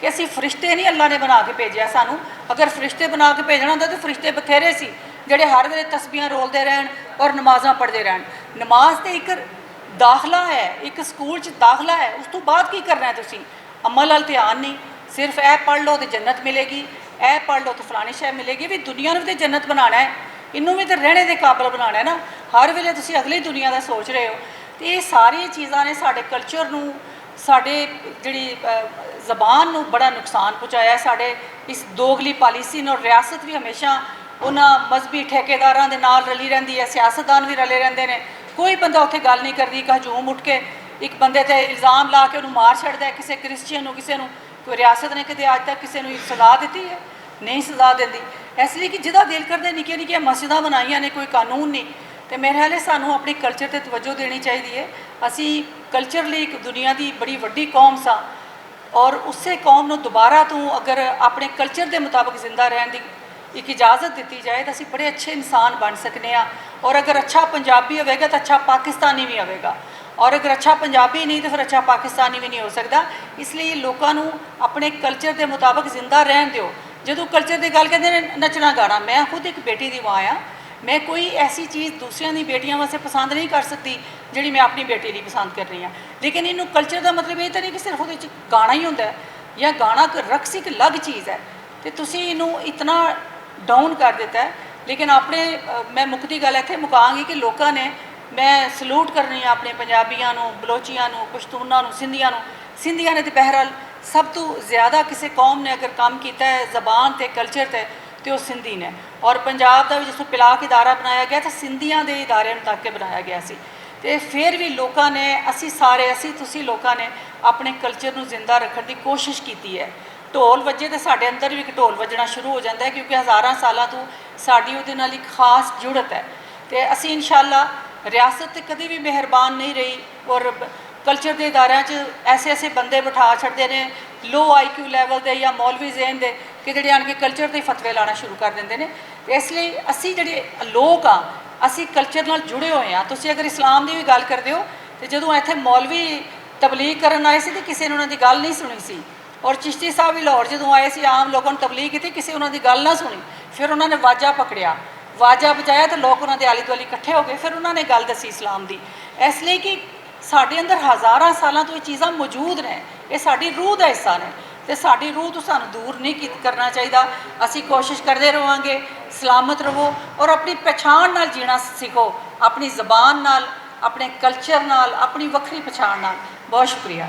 Speaker 5: ਕਿ ਅਸੀਂ ਫਰਿਸ਼ਤੇ ਨਹੀਂ ਅੱਲਾ ਨੇ ਬਣਾ ਕੇ ਭੇਜਿਆ ਸਾਨੂੰ। ਅਗਰ ਫਰਿਸ਼ਤੇ ਬਣਾ ਕੇ ਭੇਜਣਾ ਹੁੰਦਾ ਤਾਂ ਫਰਿਸ਼ਤੇ ਬਥੇਰੇ ਸੀ ਜਿਹੜੇ ਹਰ ਵੇਲੇ ਤਸਬੀਹਾਂ ਰੋਲਦੇ ਰਹਿਣ ਔਰ ਨਮਾਜ਼ਾਂ ਪੜ੍ਹਦੇ ਰਹਿਣ। ਨਮਾਜ਼ ਤੇ ਇੱਕ ਦਾਖਲਾ ਹੈ, ਇੱਕ ਸਕੂਲ 'ਚ ਦਾਖਲਾ ਹੈ, ਉਸ ਤੋਂ ਬਾਅਦ ਕੀ ਕਰਨਾ ਹੈ ਤੁਸੀਂ? ਅਮਲ ਵੱਲ ਧਿਆਨ ਨਹੀਂ, ਸਿਰਫ ਇਹ ਪੜ੍ਹ ਲਓ ਤੇ ਜੰਨਤ ਮਿਲੇਗੀ, ਇਹ ਪੜ੍ਹ ਲਓ ਤੇ ਫਲਾਣੀ ਸ਼ੈ ਮਿਲੇਗੀ। ਵੀ ਦੁਨੀਆ ਨੂੰ ਵੀ ਤਾਂ ਜੰਨਤ ਬਣਾਉਣਾ ਹੈ, ਇਹਨੂੰ ਵੀ ਤਾਂ ਰਹਿਣੇ ਦੇ ਕਾਬਲ ਬਣਾਉਣਾ ਹੈ ਨਾ। ਹਰ ਵੇਲੇ ਤੁਸੀਂ ਅਗਲੀ ਦੁਨੀਆ ਦਾ ਸੋਚ ਰਹੇ ਹੋ। ਤੇ ਇਹ ਸਾਰੀਆਂ ਚੀਜ਼ਾਂ ਨੇ ਸਾਡੇ ਕਲਚਰ ਨੂੰ, ਸਾਡੇ ਜਿਹੜੀ ਜ਼ਬਾਨ ਨੂੰ ਬੜਾ ਨੁਕਸਾਨ ਪਹੁੰਚਾਇਆ। ਸਾਡੇ ਇਸ ਦੋਗਲੀ ਪਾਲਿਸੀ ਨਾਲ ਰਿਆਸਤ ਵੀ ਹਮੇਸ਼ਾ ਉਹਨਾਂ ਮਜ਼ਹਬੀ ਠੇਕੇਦਾਰਾਂ ਦੇ ਨਾਲ ਰਲੀ ਰਹਿੰਦੀ ਹੈ, ਸਿਆਸਤਦਾਨ ਵੀ ਰਲੇ ਰਹਿੰਦੇ ਨੇ। ਕੋਈ ਬੰਦਾ ਉੱਥੇ ਗੱਲ ਨਹੀਂ ਕਰਦੀ, ਇੱਕ ਹਜੂਮ ਉੱਠ ਕੇ ਇੱਕ ਬੰਦੇ 'ਤੇ ਇਲਜ਼ਾਮ ਲਾ ਕੇ ਉਹਨੂੰ ਮਾਰ ਛੱਡਦਾ, ਕਿਸੇ ਕ੍ਰਿਸਚੀਅਨ ਨੂੰ, ਕਿਸੇ ਨੂੰ। ਕੋਈ ਰਿਆਸਤ ਨੇ ਕਦੇ ਅੱਜ ਤੱਕ ਕਿਸੇ ਨੂੰ ਸਜ਼ਾ ਦਿੱਤੀ ਹੈ? ਨਹੀਂ ਸਜ਼ਾ ਦਿੰਦੀ। ਇਸ ਲਈ ਕਿ ਜਿਹਦਾ ਦਿਲ ਕਰਦੇ ਨਿੱਕੀਆਂ ਨਿੱਕੀਆਂ ਮਸਜਿਦਾਂ ਬਣਾਈਆਂ ਨੇ, ਕੋਈ ਕਾਨੂੰਨ ਨਹੀਂ। ਤੇ ਮੇਰੇ ਖਿਆਲ ਹੈ ਸਾਨੂੰ ਆਪਣੇ ਕਲਚਰ 'ਤੇ ਤਵੱਜੋ ਦੇਣੀ ਚਾਹੀਦੀ ਹੈ। ਅਸੀਂ ਕਲਚਰ ਲਈ ਇੱਕ ਦੁਨੀਆ ਦੀ ਬੜੀ ਵੱਡੀ ਕੌਮ ਸਾਂ ਔਰ ਉਸੇ ਕੌਮ ਨੂੰ ਦੁਬਾਰਾ ਤੋਂ ਅਗਰ ਆਪਣੇ ਕਲਚਰ ਦੇ ਮੁਤਾਬਕ ਜ਼ਿੰਦਾ ਰਹਿਣ ਦੀ ਇੱਕ ਇਜਾਜ਼ਤ ਦਿੱਤੀ ਜਾਏ ਤਾਂ ਅਸੀਂ ਬੜੇ ਅੱਛੇ ਇਨਸਾਨ ਬਣ ਸਕਨੇ ਹਾਂ। ਔਰ ਅਗਰ ਅੱਛਾ ਪੰਜਾਬੀ ਹੋਵੇਗਾ ਤਾਂ ਅੱਛਾ ਪਾਕਿਸਤਾਨੀ ਵੀ ਹੋਵੇਗਾ, ਔਰ ਅਗਰ ਅੱਛਾ ਪੰਜਾਬੀ ਨਹੀਂ ਤਾਂ ਫਿਰ ਅੱਛਾ ਪਾਕਿਸਤਾਨੀ ਵੀ ਨਹੀਂ ਹੋ ਸਕਦਾ। ਇਸ ਲਈ ਲੋਕਾਂ ਨੂੰ ਆਪਣੇ ਕਲਚਰ ਦੇ ਮੁਤਾਬਕ ਜ਼ਿੰਦਾ ਰਹਿਣ ਦਿਓ। ਜਦੋਂ ਕਲਚਰ ਦੀ ਗੱਲ ਕਹਿੰਦੇ ਨੇ ਨੱਚਣਾ ਗਾਣਾ, ਮੈਂ ਖੁਦ ਇੱਕ ਬੇਟੀ ਦੀ ਮਾਂ ਆ, ਮੈਂ ਕੋਈ ਐਸੀ ਚੀਜ਼ ਦੂਸਰਿਆਂ ਦੀ ਬੇਟੀਆਂ ਵਾਸਤੇ ਪਸੰਦ ਨਹੀਂ ਕਰ ਸਕਦੀ ਜਿਹੜੀ ਮੈਂ ਆਪਣੀ ਬੇਟੀ ਲਈ ਪਸੰਦ ਕਰ ਰਹੀ ਹਾਂ। ਲੇਕਿਨ ਇਹਨੂੰ ਕਲਚਰ ਦਾ ਮਤਲਬ ਇਹ ਤਾਂ ਨਹੀਂ ਕਿ ਸਿਰਫ ਉਹਦੇ 'ਚ ਗਾਣਾ ਹੀ ਹੁੰਦਾ ਹੈ ਜਾਂ ਗਾਣਾ ਰਕਸ ਇੱਕ ਅਲੱਗ ਚੀਜ਼ ਹੈ ਤੇ ਤੁਸੀਂ ਇਹਨੂੰ ਇਤਨਾ ਡਾਊਨ ਕਰ ਦਿੱਤਾ ਹੈ। ਲੇਕਿਨ ਆਪਣੇ ਮੈਂ ਮੁੱਕਦੀ ਗੱਲ ਇੱਥੇ ਮੁਕਾਂਗੀ ਕਿ ਲੋਕਾਂ ਨੇ, ਮੈਂ ਸਲੂਟ ਕਰਨੀ ਆ ਆਪਣੇ ਪੰਜਾਬੀਆਂ ਨੂੰ, ਬਲੋਚੀਆਂ ਨੂੰ, ਪਸ਼ਤੂਨਾਂ ਨੂੰ, ਸਿੰਧੀਆਂ ਨੇ ਤੇ ਬਹਿਰਹਾਲ ਸਭ ਤੋਂ ਜ਼ਿਆਦਾ ਕਿਸੇ ਕੌਮ ਨੇ ਅਗਰ ਕੰਮ ਕੀਤਾ ਹੈ ਜ਼ਬਾਨ ਤੇ ਕਲਚਰ ਤੇ ਉਹ ਸਿੰਧੀ ਨੇ। ਔਰ ਪੰਜਾਬ ਦਾ ਵੀ ਜਿਸ ਨੂੰ ਪਿਲਾਕ ਇਦਾਰਾ ਬਣਾਇਆ ਗਿਆ ਤਾਂ ਸਿੰਧੀਆਂ ਦੇ ਇਦਾਰੇ ਨੂੰ ਤੱਕ ਕੇ ਬਣਾਇਆ ਗਿਆ ਸੀ। ਤੇ ਫਿਰ ਵੀ ਲੋਕਾਂ ਨੇ, ਅਸੀਂ ਤੁਸੀਂ ਲੋਕਾਂ ਨੇ ਆਪਣੇ ਕਲਚਰ ਨੂੰ ਜ਼ਿੰਦਾ ਰੱਖਣ ਦੀ ਕੋਸ਼ਿਸ਼ ਕੀਤੀ ਹੈ। ਢੋਲ ਵੱਜੇ ਤਾਂ ਸਾਡੇ ਅੰਦਰ ਵੀ ਇੱਕ ਢੋਲ ਵੱਜਣਾ ਸ਼ੁਰੂ ਹੋ ਜਾਂਦਾ ਹੈ, ਕਿਉਂਕਿ ਹਜ਼ਾਰਾਂ ਸਾਲਾਂ ਤੋਂ ਸਾਡੀ ਉਹਦੇ ਨਾਲ ਇੱਕ ਖਾਸ ਜੁੜਤ ਹੈ। ਤੇ ਅਸੀਂ ਇਨਸ਼ਾਅੱਲਾ ਰਿਆਸਤ ਤੇ ਕਦੇ ਵੀ ਮਿਹਰਬਾਨ ਨਹੀਂ ਰਹੀ ਔਰ ਕਲਚਰ ਦੇ ਇਦਾਰਿਆਂ 'ਚ ਐਸੇ ਬੰਦੇ ਬਿਠਾ ਛੱਡਦੇ ਨੇ ਲੋ IQ ਲੈਵਲ ਦੇ ਜਾਂ ਮੌਲਵੀ ਜ਼ੇਨ ਦੇ ਕਿ ਜਿਹੜੇ ਆਣ ਕੇ ਕਲਚਰ ਦੇ ਫਤਵੇ ਲਾਣਾ ਸ਼ੁਰੂ ਕਰ ਦਿੰਦੇ ਨੇ। ਤੇ ਇਸ ਲਈ ਅਸੀਂ ਜਿਹੜੇ ਲੋਕ ਆ, ਅਸੀਂ ਕਲਚਰ ਨਾਲ ਜੁੜੇ ਹੋਏ ਹਾਂ। ਤੁਸੀਂ ਅਗਰ ਇਸਲਾਮ ਦੀ ਵੀ ਗੱਲ ਕਰਦੇ ਹੋ ਤੇ ਜਦੋਂ ਇੱਥੇ ਮੌਲਵੀ ਤਬਲੀਗ ਕਰਨ ਆਏ ਸੀ ਤੇ ਕਿਸੇ ਨੇ ਉਹਨਾਂ ਦੀ ਗੱਲ ਨਹੀਂ ਸੁਣੀ ਸੀ। ਔਰ ਚਿਸ਼ਤੀ ਸਾਹਿਬ ਵੀ ਲਾਹੌਰ ਜਦੋਂ ਆਏ ਸੀ, ਆਮ ਲੋਕਾਂ ਨੂੰ ਤਬਲੀਗ ਕੀਤੀ, ਕਿਸੇ ਉਹਨਾਂ ਦੀ ਗੱਲ ਨਾ ਸੁਣੀ। ਫਿਰ ਉਹਨਾਂ ਨੇ ਵਾਜਾ ਪਕੜਿਆ, ਵਾਜਾ ਬਜਾਇਆ ਤਾਂ ਲੋਕ ਉਹਨਾਂ ਦੇ ਆਲੇ ਦੁਆਲੇ ਇਕੱਠੇ ਹੋ ਗਏ। ਫਿਰ ਉਹਨਾਂ ਨੇ ਗੱਲ ਦੱਸੀ ਇਸਲਾਮ ਦੀ। ਇਸ ਲਈ ਕਿ ਸਾਡੇ ਅੰਦਰ ਹਜ਼ਾਰਾਂ ਸਾਲਾਂ ਤੋਂ ਇਹ ਚੀਜ਼ਾਂ ਮੌਜੂਦ ਨੇ, ਇਹ ਸਾਡੀ ਰੂਹ ਦਾ ਹਿੱਸਾ ਨੇ ਤੇ ਸਾਡੀ ਰੂਹ ਤੋਂ ਸਾਨੂੰ ਦੂਰ ਨਹੀਂ ਕਰਨਾ ਚਾਹੀਦਾ। ਅਸੀਂ ਕੋਸ਼ਿਸ਼ ਕਰਦੇ ਰਹਾਂਗੇ, ਸਲਾਮਤ ਰਹੋ ਔਰ ਆਪਣੀ ਪਛਾਣ ਨਾਲ ਜੀਣਾ ਸਿੱਖੋ, ਆਪਣੀ ਜ਼ਬਾਨ ਨਾਲ, ਆਪਣੇ ਕਲਚਰ ਨਾਲ, ਆਪਣੀ ਵੱਖਰੀ ਪਛਾਣ ਨਾਲ। ਬਹੁਤ ਸ਼ੁਕਰੀਆ।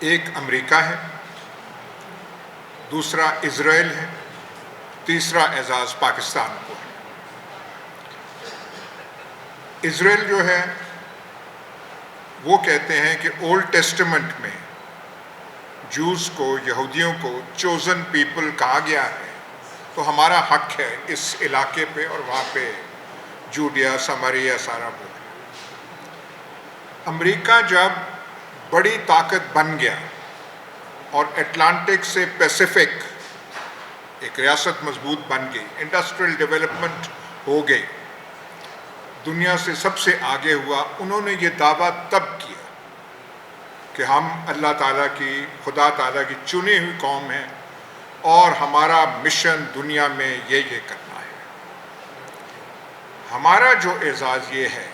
Speaker 6: ایک امریکہ ہے، دوسرا اسرائیل ہے، تیسرا اعزاز پاکستان کو ہے۔ اسرائیل جو ہے وہ کہتے ہیں کہ اولڈ ٹیسٹمنٹ میں جوز کو، یہودیوں کو چوزن پیپل کہا گیا ہے، تو ہمارا حق ہے اس علاقے پہ اور وہاں پہ جوڈیا سماریا سارا وہ۔ امریکہ جب بڑی طاقت بن گیا اور اٹلانٹک سے پیسیفک ایک ریاست مضبوط بن گئی، انڈسٹریل ڈیولپمنٹ ہو گئی، دنیا سے سب سے آگے ہوا، انہوں نے یہ دعویٰ تب کیا کہ ہم اللہ تعالیٰ کی، خدا تعالیٰ کی چنی ہوئی قوم ہیں اور ہمارا مشن دنیا میں یہ کرنا ہے۔ ہمارا جو اعزاز یہ ہے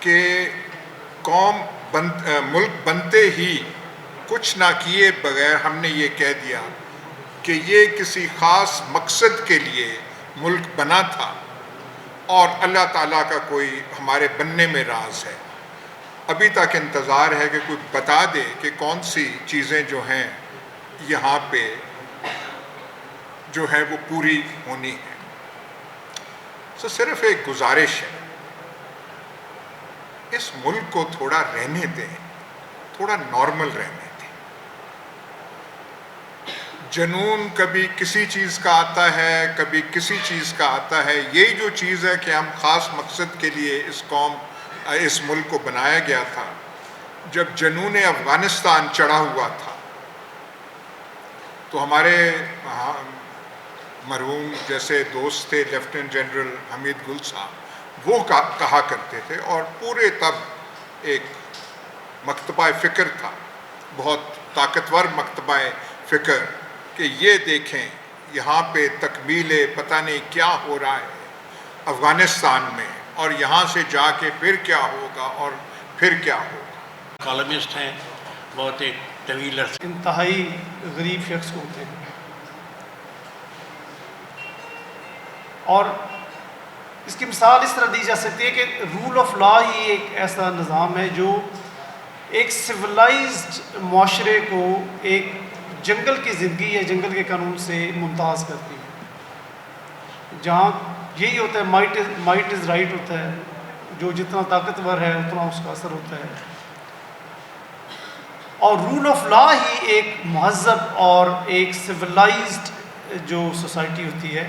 Speaker 6: کہ ملک بنتے ہی کچھ نہ کیے بغیر ہم نے یہ کہہ دیا کہ یہ کسی خاص مقصد کے لیے ملک بنا تھا اور اللہ تعالیٰ کا کوئی ہمارے بننے میں راز ہے۔ ابھی تک انتظار ہے کہ کوئی بتا دے کہ کون سی چیزیں جو ہیں یہاں پہ جو ہے وہ پوری ہونی ہے۔ صرف ایک گزارش ہے، اس ملک کو تھوڑا رہنے دیں، تھوڑا نارمل رہنے دیں۔ جنون کبھی کسی چیز کا آتا ہے، کبھی کسی چیز کا آتا ہے۔ یہی جو چیز ہے کہ ہم خاص مقصد کے لیے اس ملک کو بنایا گیا تھا۔ جب جنون افغانستان چڑھا ہوا تھا تو ہمارے مرحوم جیسے دوست تھے لیفٹیننٹ جنرل حمید گل صاحب، وہ کہا کرتے تھے، اور پورے تب ایک مکتبہ فکر تھا، بہت طاقتور مکتبہ فکر، کہ یہ دیکھیں یہاں پہ تکمیل پتہ نہیں کیا ہو رہا ہے افغانستان میں، اور یہاں سے جا کے پھر کیا ہوگا اور پھر کیا ہوگا۔
Speaker 3: کالمسٹ ہیں، بہت ایک طویل عرصے
Speaker 7: انتہائی غریب شخص ہوتے ہیں، اور اس کی مثال اس طرح دی جا سکتی ہے کہ رول آف لا ہی ایک ایسا نظام ہے جو ایک سویلائزڈ معاشرے کو ایک جنگل کی زندگی یا جنگل کے قانون سے ممتاز کرتی ہے، جہاں یہی ہوتا ہے مائٹ از رائٹ ہوتا ہے، جو جتنا طاقتور ہے اتنا اس کا اثر ہوتا ہے، اور رول آف لا ہی ایک مہذب اور ایک سویلائزڈ جو سوسائٹی ہوتی ہے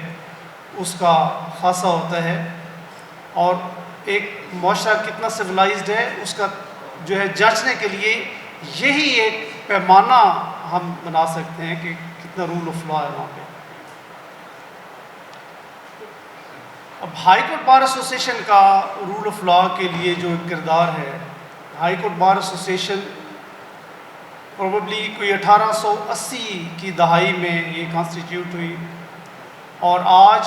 Speaker 7: اس کا خاصہ ہوتا ہے۔ اور ایک معاشرہ کتنا سویلائزڈ ہے اس کا جو ہے جانچنے کے لیے یہی ایک پیمانہ ہم بنا سکتے ہیں کہ کتنا رول آف لا ہے وہاں پہ۔ اب ہائی کورٹ بار ایسوسیشن کا رول آف لا کے لیے جو کردار ہے، high court bar association probably کوئی 1880 کی دہائی میں یہ کانسٹیٹیوٹ ہوئی، اور آج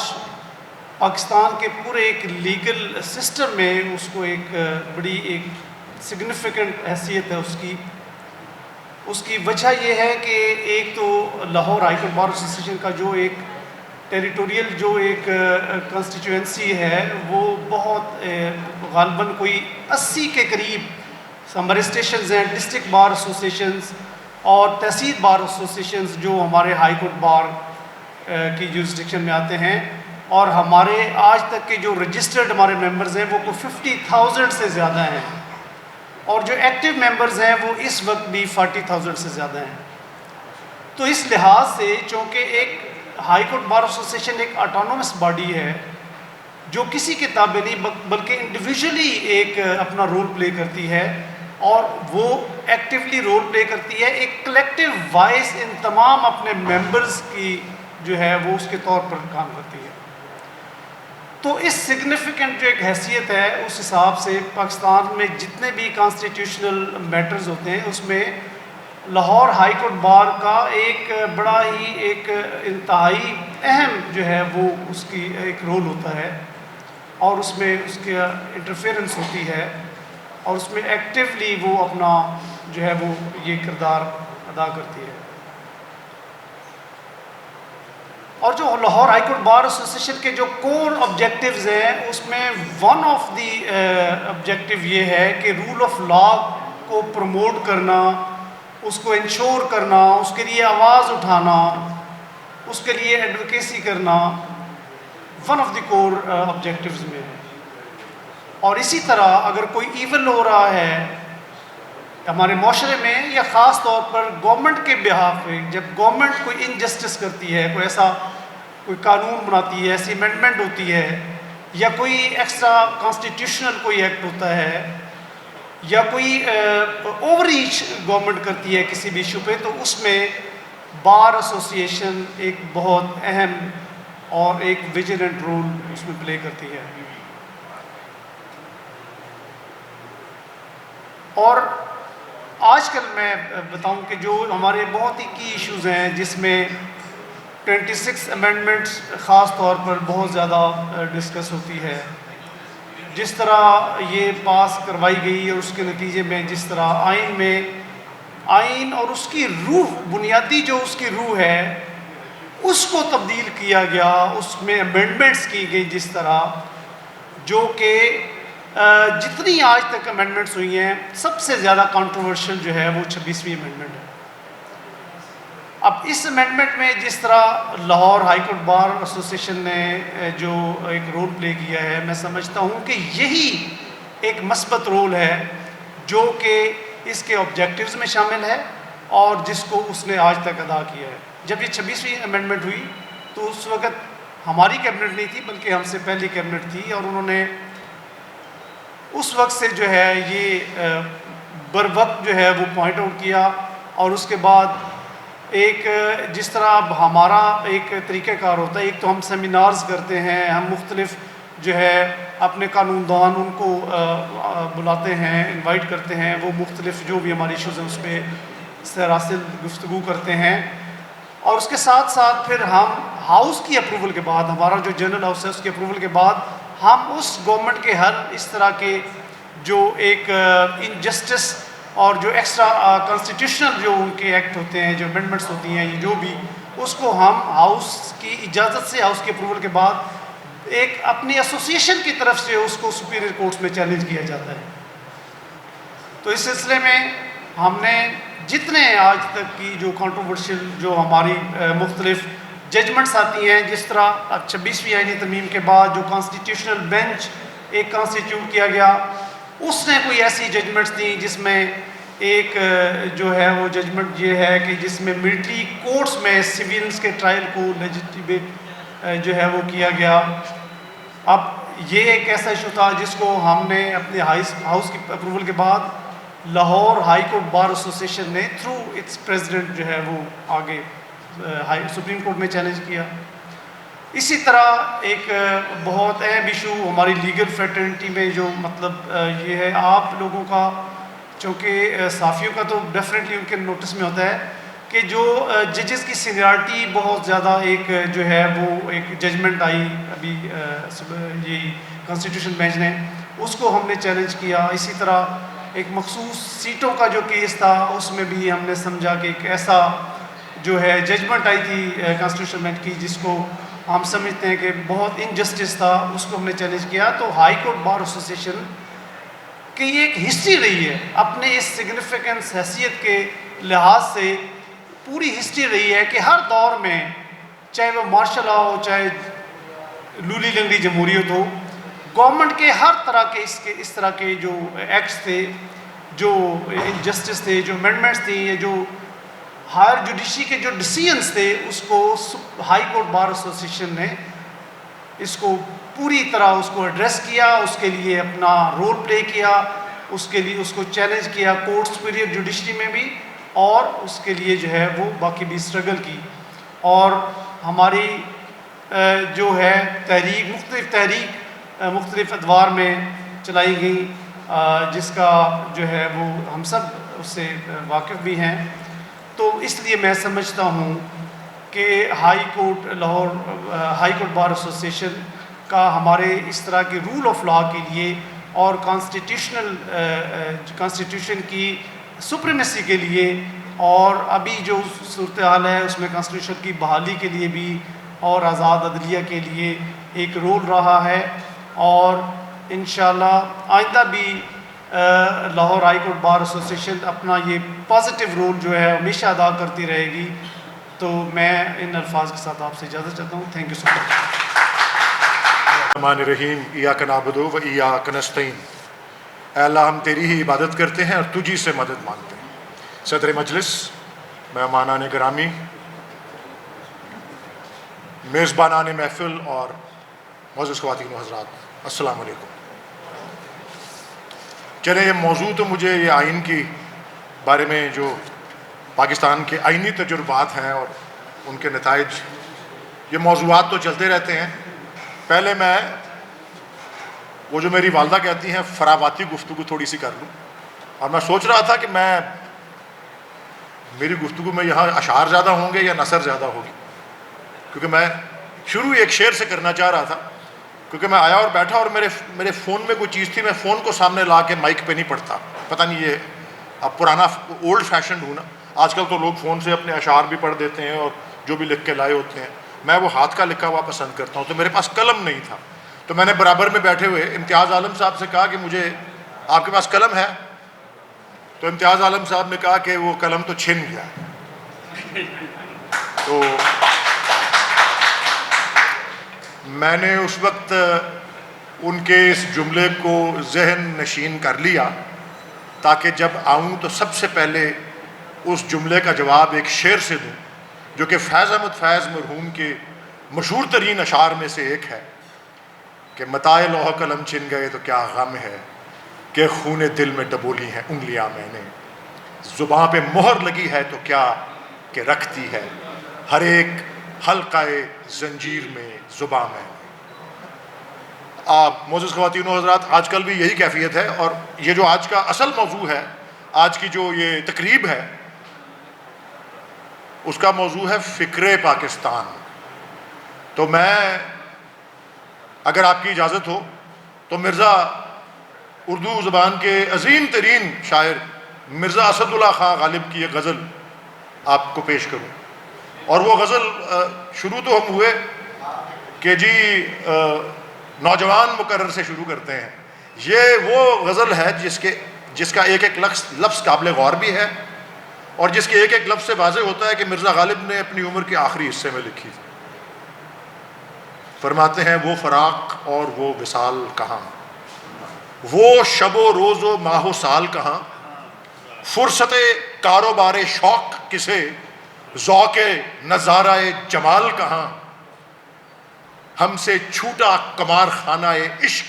Speaker 7: پاکستان کے پورے ایک لیگل سسٹم میں اس کو ایک بڑی ایک سگنیفیکنٹ حیثیت ہے اس کی وجہ یہ ہے کہ ایک تو Lahore high court bar association کا جو ایک ٹیریٹوریل جو ایک کنسٹیچوئنسی ہے وہ بہت غالباً کوئی 80 کے قریب سمر اسٹیشنز ہیں، ڈسٹرکٹ بار ایسوسیشنز اور تحصیل بار ایسوسیشنز جو ہمارے ہائی کورٹ بار کی جورسڈکشن میں آتے ہیں، اور ہمارے آج تک کے جو رجسٹرڈ ہمارے ممبرز ہیں وہ کوئی 50,000 سے زیادہ ہیں، اور جو ایکٹیو ممبرز ہیں وہ اس وقت بھی 40,000 سے زیادہ ہیں۔ تو اس لحاظ سے چونکہ ایک ہائی کورٹ بار ایسوسیشن ایک آٹونومس باڈی ہے جو کسی کے تابع نہیں بلکہ انڈیویجولی ایک اپنا رول پلے کرتی ہے، اور وہ ایکٹیولی رول پلے کرتی ہے، ایک کلیکٹیو وائس ان تمام اپنے ممبرز کی جو ہے وہ اس کے طور پر کام کرتی ہے۔ تو اس سگنیفیکنٹ جو ایک حیثیت ہے اس حساب سے پاکستان میں جتنے بھی کانسٹیٹیوشنل میٹرز ہوتے ہیں اس میں لاہور ہائی کورٹ بار کا ایک بڑا ہی ایک انتہائی اہم جو ہے وہ اس کی ایک رول ہوتا ہے، اور اس میں اس کی انٹرفیئرنس ہوتی ہے، اور اس میں ایکٹیولی وہ اپنا جو ہے وہ یہ کردار ادا کرتی ہے۔ اور جو Lahore high court bar association کے جو کور آبجیکٹیوز ہیں اس میں ون آف دی آبجیکٹیو یہ ہے کہ رول آف لا کو پروموٹ کرنا اس کو انشور کرنا، اس کے لیے آواز اٹھانا، اس کے لیے ایڈوکیسی کرنا one of the core objectives میں ہے۔ اور اسی طرح اگر کوئی ایون ہو رہا ہے ہمارے معاشرے میں، یا خاص طور پر گورنمنٹ کے بہاف پہ، جب گورنمنٹ کوئی انجسٹس کرتی ہے، کوئی ایسا کوئی قانون بناتی ہے، ایسی امینڈمنٹ ہوتی ہے، یا کوئی ایکسٹرا کانسٹیٹیوشنل کوئی ایکٹ ہوتا ہے، یا کوئی اوور ریچ گورنمنٹ کرتی ہے کسی بھی ایشو پہ، تو اس میں بار ایسوسیشن ایک بہت اہم اور ایک ویجیلنٹ رول اس میں پلے کرتی ہے۔ اور آج کل میں بتاؤں کہ جو ہمارے بہت ہی کی ایشوز ہیں، جس میں 26 امینڈمنٹس خاص طور پر بہت زیادہ ڈسکس ہوتی ہے، جس طرح یہ پاس کروائی گئی اور اس کے نتیجے میں جس طرح آئین اور اس کی روح، بنیادی جو اس کی روح ہے، اس کو تبدیل کیا گیا، اس میں امینڈمنٹس کی گئی جس طرح، جو کہ جتنی آج تک امینڈمنٹس ہوئی ہیں سب سے زیادہ کنٹروورشل جو ہے وہ 26ویں امینڈمنٹ ہے۔ اب اس امینڈمنٹ میں جس طرح Lahore high court bar association نے جو ایک رول پلے کیا ہے، میں سمجھتا ہوں کہ یہی ایک مثبت رول ہے جو کہ اس کے آبجیکٹیوز میں شامل ہے اور جس کو اس نے آج تک ادا کیا ہے۔ جب یہ 26ویں امینڈمنٹ ہوئی تو اس وقت ہماری کیبنٹ نہیں تھی، بلکہ ہم سے پہلی کیبنٹ تھی، اور انہوں نے اس وقت سے جو ہے یہ بر وقت جو ہے وہ پوائنٹ آؤٹ کیا، اور اس کے بعد ایک جس طرح اب ہمارا ایک طریقہ کار ہوتا ہے، ایک تو ہم سیمینارز کرتے ہیں، ہم مختلف جو ہے اپنے قانون دان ان کو بلاتے ہیں، انوائٹ کرتے ہیں، وہ مختلف جو بھی ہماری ایشوز ہیں اس پہ سراسل گفتگو کرتے ہیں، اور اس کے ساتھ ساتھ پھر ہم ہاؤس کی اپروول کے بعد، ہمارا جو جنرل ہاؤس ہے اس کی اپروول کے بعد، ہم اس گورنمنٹ کے ہر اس طرح کے جو ایک انجسٹس اور جو ایکسٹرا کانسٹیٹیوشنل جو ان کے ایکٹ ہوتے ہیں، جو امینڈمنٹس ہوتی ہیں، جو بھی، اس کو ہم ہاؤس کی اجازت سے، ہاؤس کی اپروول کے بعد ایک اپنی ایسوسیشن کی طرف سے اس کو سپیریئر کورٹس میں چیلنج کیا جاتا ہے۔ تو اس سلسلے میں ہم نے جتنے آج تک کی جو کنٹروورشل جو ہماری مختلف ججمنٹس آتی ہیں، جس طرح اب 26ویں آئینی ترمیم کے بعد جو کانسٹیٹیوشنل بینچ ایک کانسٹیٹیوٹ کیا گیا، اس نے کوئی ایسی ججمنٹس دی جس میں ایک جو ہے وہ ججمنٹ یہ ہے کہ جس میں ملٹری کورٹس میں سویلنس کے ٹرائل کو لیجٹیمیٹ جو ہے وہ کیا گیا۔ اب یہ ایک ایسا ایشو تھا جس کو ہم نے اپنے ہاؤس کی اپروول کے بعد Lahore high court bar association نے تھرو اٹس پریزیڈنٹ جو ہے وہ آگے سپریم کورٹ میں چیلنج کیا۔ اسی طرح ایک بہت اہم ایشو ہماری لیگل فریٹرنٹی میں جو مطلب یہ ہے، آپ لوگوں کا چونکہ صحافیوں کا تو ڈیفینیٹلی ان کے نوٹس میں ہوتا ہے کہ جو ججز کی سینیارٹی بہت زیادہ ایک جو ہے وہ ایک ججمنٹ آئی ابھی یہ کانسٹیٹیوشن بینچ نے، اس کو ہم نے چیلنج کیا۔ اسی طرح ایک مخصوص سیٹوں کا جو کیس تھا اس میں بھی ہم نے سمجھا کہ ایک ایسا جو ہے ججمنٹ آئی تھی کانسٹیٹیوشن بینچ کی جس کو ہم سمجھتے ہیں کہ بہت انجسٹس تھا، اس کو ہم نے چیلنج کیا۔ تو ہائی کورٹ بار ایسوسیشن کی یہ ایک ہسٹری رہی ہے، اپنے اس سگنیفیکنس حیثیت کے لحاظ سے پوری ہسٹری رہی ہے کہ ہر دور میں، چاہے وہ مارشل لا ہو، چاہے لولی لنگڑی جمہوریت ہو، گورنمنٹ کے ہر طرح کے اس طرح کے جو ایکٹس تھے، جو انجسٹس تھے، جو امینڈمنٹس تھیں، یا جو ہائر جوڈیشری کے جو ڈیسیژنس تھے، اس کو ہائی کورٹ بار ایسوسیشن نے اس کو پوری طرح اس کو ایڈریس کیا، اس کے لیے اپنا رول پلے کیا، اس کے لیے اس کو چیلنج کیا کورٹ سپیریئر جوڈیشری میں بھی، اور اس کے لیے جو ہے وہ باقی بھی اسٹرگل کی۔ اور ہماری جو ہے تحریک مختلف ادوار میں چلائی گئی، جس کا جو ہے وہ ہم سب اس سے واقف بھی ہیں۔ تو اس لیے میں سمجھتا ہوں کہ ہائی کورٹ بار ایسوسیشن کا ہمارے اس طرح کے رول آف لا کے لیے اور کانسٹیٹیوشن کی سپریمیسی کے لیے، اور ابھی جو صورتحال ہے اس میں کانسٹیٹیوشن کی بحالی کے لیے بھی اور آزاد عدلیہ کے لیے ایک رول رہا ہے، اور انشاءاللہ آئندہ بھی Lahore high court bar association اپنا یہ پازیٹیو رول جو ہے ہمیشہ ادا کرتی رہے گی. تو میں ان الفاظ کے ساتھ آپ سے اجازت چاہتا ہوں. تھینک یو سو مچ.
Speaker 8: الرحمن الرحیم. ایاک نعبد و ایاک نستعین. اے اللہ ہم تیری ہی عبادت کرتے ہیں اور تجھی سے مدد مانگتے ہیں. صدر مجلس، مہمانان گرامی، میزبانان محفل اور معزز خواتین و حضرات، السلام علیکم. چلیں یہ موضوع تو مجھے یہ آئین کی بارے میں جو پاکستان کے آئینی تجربات ہیں اور ان کے نتائج، یہ موضوعات تو چلتے رہتے ہیں. پہلے میں وہ جو میری والدہ کہتی ہیں فراواتی گفتگو تھوڑی سی کر لوں. اور میں سوچ رہا تھا کہ میری گفتگو میں یہاں اشعار زیادہ ہوں گے یا نثر زیادہ ہوگی، کیونکہ میں شروع ایک شعر سے کرنا چاہ رہا تھا. کیونکہ میں آیا اور بیٹھا اور میرے فون میں کوئی چیز تھی، میں فون کو سامنے لا کے مائک پہ نہیں پڑھتا. پتہ نہیں یہ اب پرانا اولڈ فیشنڈ ہوں نا. آج کل تو لوگ فون سے اپنے اشعار بھی پڑھ دیتے ہیں اور جو بھی لکھ کے لائے ہوتے ہیں. میں وہ ہاتھ کا لکھا ہوا پسند کرتا ہوں. تو میرے پاس قلم نہیں تھا، تو میں نے برابر میں بیٹھے ہوئے امتیاز عالم صاحب سے کہا کہ مجھے آپ کے پاس قلم ہے؟ تو امتیاز عالم صاحب نے کہا کہ وہ قلم تو چھن گیا. تو میں نے اس وقت ان کے اس جملے کو ذہن نشین کر لیا تاکہ جب آؤں تو سب سے پہلے اس جملے کا جواب ایک شعر سے دوں جو کہ فیض احمد فیض مرحوم کے مشہور ترین اشعار میں سے ایک ہے کہ متاع لوح قلم چھن گئے تو کیا غم ہے کہ خون دل میں ڈبولی ہیں انگلیاں میں نے. زباں پہ مہر لگی ہے تو کیا کہ رکھتی ہے ہر ایک حلقہ زنجیر میں زباں میں. معزز خواتین و حضرات، آج کل بھی یہی کیفیت ہے. اور یہ جو آج کا اصل موضوع ہے، آج کی جو یہ تقریب ہے، اس کا موضوع ہے فکر پاکستان. تو میں اگر آپ کی اجازت ہو تو مرزا اردو زبان کے عظیم ترین شاعر مرزا اسد اللہ خان غالب کی ایک غزل آپ کو پیش کروں. اور وہ غزل شروع تو ہم ہوئے کہ جی نوجوان مقرر سے شروع کرتے ہیں. یہ وہ غزل ہے جس کا ایک ایک لفظ قابل غور بھی ہے اور جس کے ایک ایک لفظ سے واضح ہوتا ہے کہ مرزا غالب نے اپنی عمر کے آخری حصے میں لکھی تھی. فرماتے ہیں وہ فراق اور وہ وصال کہاں، وہ شب و روز و ماہ و سال کہاں، فرصت کاروبار شوق کسے، ذوق نظارہ جمال کہاں، ہم سے چھوٹا قمار خانہ عشق